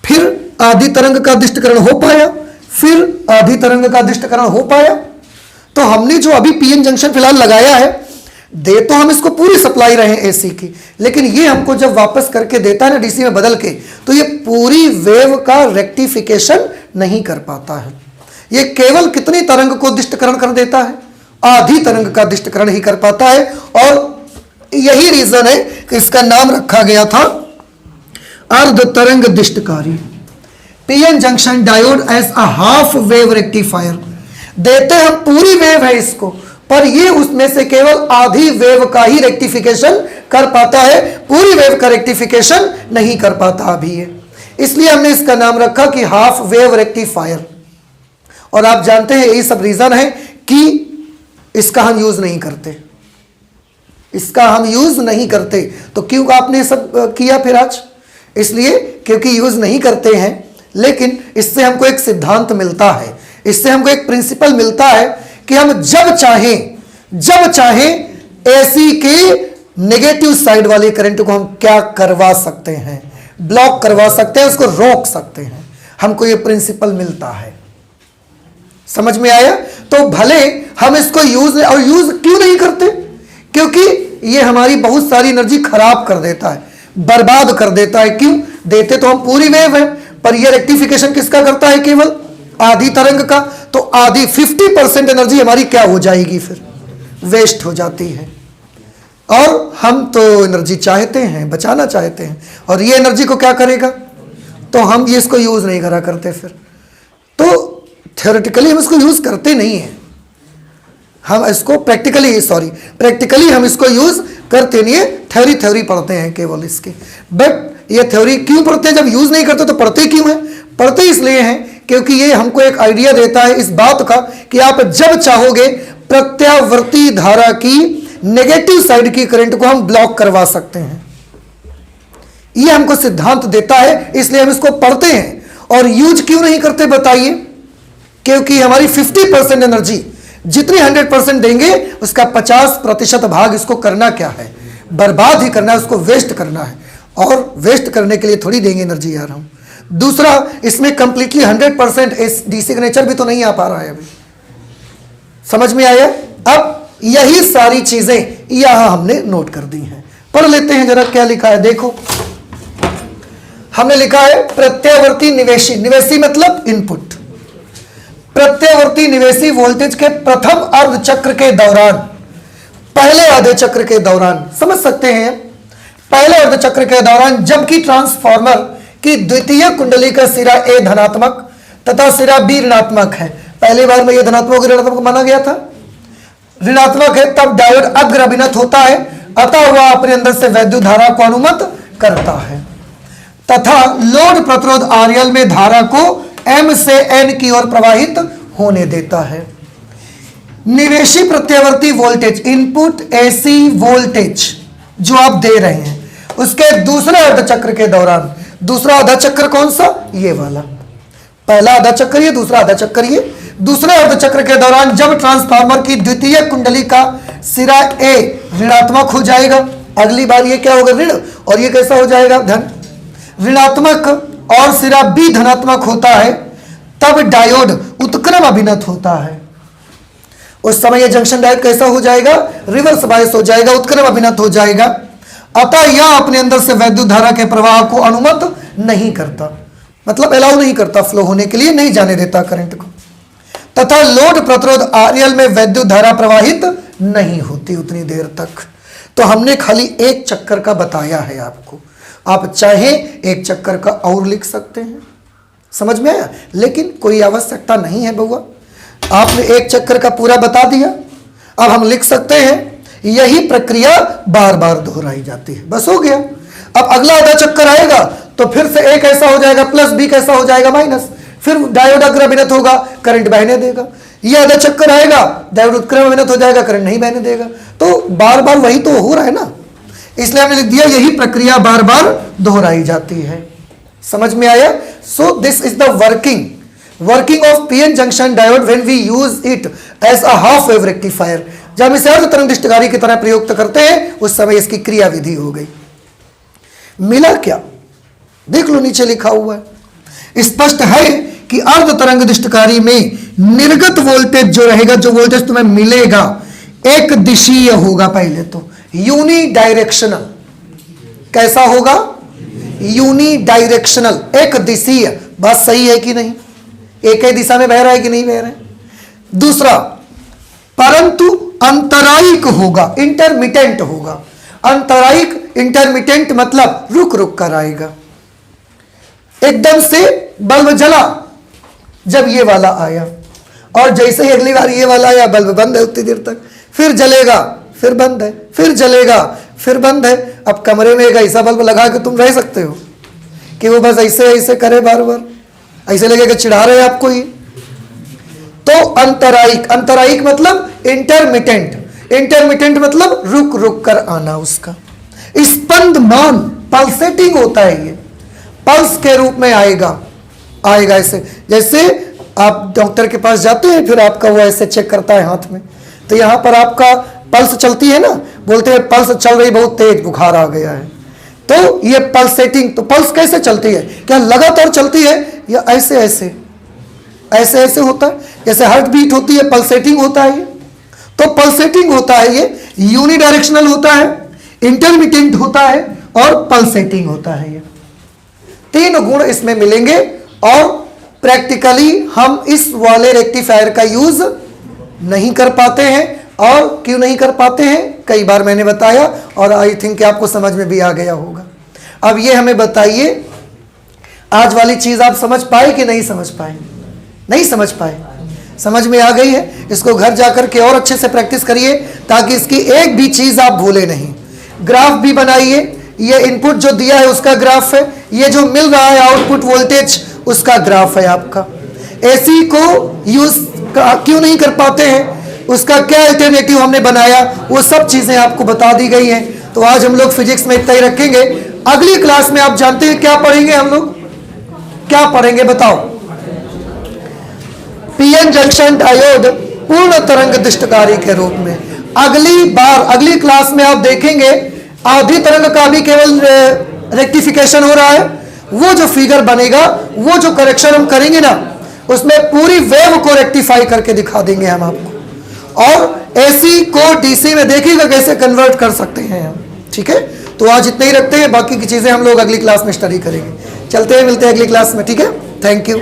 फिर आधी तरंग का दिष्टकरण हो पाया, फिर आधी तरंग का दिष्टकरण हो पाया। तो हमने जो अभी पीएन जंक्शन फिलहाल लगाया है, दे तो हम इसको पूरी सप्लाई रहे हैं एसी की, लेकिन ये हमको जब वापस करके देता है ना डीसी में बदल के, तो ये पूरी वेव का रेक्टिफिकेशन नहीं कर पाता है। ये केवल कितनी तरंग को दिष्टकरण कर देता है, आधी तरंग का दिष्टकरण ही कर पाता है। और यही रीजन है कि इसका नाम रखा गया था अर्ध तरंग दिष्टकारी। PN junction diode as a half wave rectifier. देते हम पूरी वेव है इसको, पर ये उसमें से केवल आधी वेव का ही रेक्टिफिकेशन कर पाता है, पूरी वेव का रेक्टिफिकेशन नहीं कर पाता अभी ये। इसलिए हमने इसका नाम रखा कि हाफ वेव रेक्टिफायर। और आप जानते हैं यही सब रीजन है कि इसका हम यूज नहीं करते, इसका हम यूज नहीं करते। तो क्यों आपने सब किया फिर आज? इसलिए क्योंकि यूज नहीं करते हैं, लेकिन इससे हमको एक सिद्धांत मिलता है, इससे हमको एक प्रिंसिपल मिलता है कि हम जब चाहें एसी के नेगेटिव साइड वाले करंट को हम क्या करवा सकते हैं, ब्लॉक करवा सकते हैं, उसको रोक सकते हैं। हमको ये प्रिंसिपल मिलता है। समझ में आया? तो भले हम इसको यूज क्यों नहीं करते, क्योंकि ये हमारी बहुत सारी एनर्जी खराब कर देता है, बर्बाद कर देता है। क्यों? देते तो हम पूरी वेव है, पर ये रेक्टिफिकेशन किसका करता है, केवल आधी तरंग का। तो आधी 50% एनर्जी हमारी क्या हो जाएगी, फिर वेस्ट हो जाती है। और हम तो एनर्जी चाहते हैं, बचाना चाहते हैं, और ये एनर्जी को क्या करेगा, तो हम ये इसको यूज़ नहीं करा करते। फिर तो थ्योरेटिकली हम इसको यूज़ करते नहीं हैं, हम इसको प्रैक्टिकली हम इसको यूज़ करते नहीं है, थ्योरी पढ़ते हैं केवल इसकी। बट ये थ्योरी क्यों पढ़ते हैं? जब यूज़ नहीं करते तो पढ़ते क्यों हैं? पढ़ते इसलिए हैं क्योंकि ये हमको एक आइडिया देता है इस बात का कि आप जब चाहोगे प्रत्यावर्ती धारा की नेगेटिव साइड की करंट को हम ब्लॉक करवा सकते हैं। ये हमको सिद्धांत देता है, इसलिए हम इसको पढ़ते हैं। और यूज क्यों नहीं करते बताइए? क्योंकि हमारी 50% एनर्जी जितनी 100% देंगे उसका 50% भाग इसको करना क्या है? बर्बाद ही करना है, उसको वेस्ट करना है। और वेस्ट करने के लिए थोड़ी देंगे एनर्जी यार हम। दूसरा, इसमें कंप्लीटली 100% डीसी का नेचर भी तो नहीं आ पा रहा है अभी। समझ में आया? अब यही सारी चीजें यहां हमने नोट कर दी हैं। पढ़ लेते हैं जरा क्या लिखा है, देखो। हमने लिखा है प्रत्यावर्ती निवेशी, निवेशी मतलब इनपुट। प्रत्यावर्ती निवेशी वोल्टेज के प्रथम अर्ध चक्र के दौरान, पहले आधे चक्र के दौरान, समझ सकते हैं, पहले अर्ध चक्र के दौरान जबकि ट्रांसफार्मर की द्वितीय कुंडली का सिरा ए धनात्मक तथा सिरा बी ऋणात्मक है। पहली बार में यह धनात्मक ऋणात्मक माना गया था, ऋणात्मक है, तब डायोड अग्र अभिनत होता है, अतः वह अपने अंदर से वैद्युत धारा को अनुमत करता है तथा लोड प्रतिरोध आरएल में धारा को एम से एन की ओर प्रवाहित होने देता है। निवेशी प्रत्यावर्ती वोल्टेज, इनपुट एसी वोल्टेज जो आप दे रहे हैं, उसके दूसरे अर्ध चक्र के दौरान, दूसरा आधा चक्र कौन सा? ये वाला। पहला आधा चक्र ये, दूसरा आधा चक्र ये। दूसरे अर्ध चक्र के दौरान जब ट्रांसफार्मर की द्वितीय कुंडली का सिरा ए ऋणात्मक हो जाएगा, अगली बार ये क्या होगा? ऋण, और ये कैसा हो जाएगा? धन। ऋणात्मक और सिरा बी धनात्मक होता है, तब डायोड उत्क्रम अभिनत होता है। उस समय यह जंक्शन डायोड कैसा हो जाएगा? रिवर्स बायस हो जाएगा, उत्क्रम अभिनत हो जाएगा। अतः यह अपने अंदर से वैद्युत धारा के प्रवाह को अनुमत नहीं करता, मतलब अलाउ नहीं करता, फ्लो होने के लिए नहीं जाने देता करंट को, तथा लोड प्रतिरोध आरएल में वैद्युत धारा प्रवाहित नहीं होती उतनी देर तक। तो हमने खाली एक चक्कर का बताया है आपको, आप चाहे एक चक्कर का और लिख सकते हैं। समझ में आया? लेकिन कोई आवश्यकता नहीं है बउआ, आपने एक चक्कर का पूरा बता दिया। अब हम लिख सकते हैं यही प्रक्रिया बार बार दोहराई जाती है, बस हो गया। अब अगला आधा चक्कर आएगा तो फिर से ए कैसा हो जाएगा? प्लस, बी कैसा हो जाएगा? माइनस। फिर डायोड अग्र अभिनत होगा, करंट बहने देगा। ये आधा चक्कर आएगा, डायोड उत्क्रम अभिनत हो जाएगा, करंट नहीं बहने देगा। तो बार बार वही तो हो रहा है ना, इसलिए हमने लिख दिया यही प्रक्रिया बार बार दोहराई जाती है। समझ में आया? So this is the working of PN junction diode when we use it as a half wave rectifier. जब हम इसे अर्ध तरंग दृष्टिकारी की तरह प्रयुक्त करते हैं उस समय इसकी क्रिया विधि हो गई। मिला क्या? देख लो नीचे लिखा हुआ है, स्पष्ट है कि अर्ध तरंग दृष्टिकारी में निर्गत वोल्टेज जो रहेगा, जो वोल्टेज तुम्हें मिलेगा, एक दिशीय होगा। पहले तो यूनी डायरेक्शनल। कैसा होगा? यूनी डायरेक्शनल, एक दिशीय। बात सही है कि नहीं? एक ही दिशा में बह रहा है कि नहीं बह रहा है? दूसरा, परंतु अंतरायिक होगा, इंटरमिटेंट होगा। अंतरायिक, इंटरमिटेंट मतलब रुक रुक कर आएगा। एकदम से बल्ब जला जब ये वाला आया, और जैसे ही अगली बार ये वाला आया बल्ब बंद है उतनी देर तक, फिर जलेगा, फिर बंद है, फिर जलेगा, फिर बंद है। अब कमरे में एक ऐसा बल्ब लगा के तुम रह सकते हो कि वो बस ऐसे ऐसे करे, बार बार ऐसे लगेगा चिढ़ा रहे आपको ही। तो अंतरायिक, अंतरायिक मतलब इंटरमिटेंट, इंटरमिटेंट मतलब रुक रुक कर आना उसका। स्पंदमान, पल्सेटिंग होता है, ये पल्स के रूप में आएगा ऐसे। जैसे आप डॉक्टर के पास जाते हैं, फिर आपका वो ऐसे चेक करता है हाथ में, तो यहाँ पर आपका पल्स चलती है ना, बोलते हैं पल्स चल रही, बहुत तेज बुखार आ गया है। तो ये पल्सेटिंग, तो पल्स कैसे चलती है? क्या लगातार चलती है या ऐसे ऐसे ऐसे ऐसे होता है? जैसे हार्ट बीट होती है, पल्सेटिंग होता है ये। तो पल्सेटिंग होता है ये, यूनिडायरेक्शनल होता है, इंटरमिटेंट होता है और पल्सेटिंग होता है। ये तीन गुण इसमें मिलेंगे। और प्रैक्टिकली हम इस वाले रेक्टिफायर का यूज नहीं कर पाते हैं। और क्यों नहीं कर पाते हैं? कई बार मैंने बताया, और आई थिंक आपको समझ में भी आ गया होगा। अब ये हमें बताइए, आज वाली चीज आप समझ पाए कि नहीं समझ पाए? नहीं समझ पाए। समझ में आ गई है? इसको घर जाकर के और अच्छे से प्रैक्टिस करिए ताकि इसकी एक भी चीज आप भूले नहीं। ग्राफ भी बनाइए, ये इनपुट जो दिया है उसका ग्राफ है, ये जो मिल रहा है आउटपुट वोल्टेज उसका ग्राफ है आपका। एसी को यूज क्यों नहीं कर पाते हैं, उसका क्या अल्टरनेटिव हमने बनाया, वो सब चीजें आपको बता दी गई हैं। तो आज हम लोग फिजिक्स में इतना ही रखेंगे। अगली क्लास में आप जानते हैं क्या पढ़ेंगे हम लोग? क्या पढ़ेंगे बताओ? पीएन जंक्शन डायोड पूर्ण तरंग दृष्टकारी के रूप में। अगली क्लास में आप देखेंगे आधी तरंग का भी केवल रेक्टिफिकेशन हो रहा है। वो जो फिगर बनेगा, वो जो करेक्शन हम करेंगे ना, उसमें पूरी वेव को रेक्टिफाई करके दिखा देंगे हम आपको। और एसी को डीसी में देखिएगा कैसे कन्वर्ट कर सकते हैं हम। ठीक है, तो आज इतना ही रखते हैं, बाकी की चीजें हम लोग अगली क्लास में स्टडी करेंगे। चलते हैं, मिलते हैं अगली क्लास में। ठीक है, थैंक यू।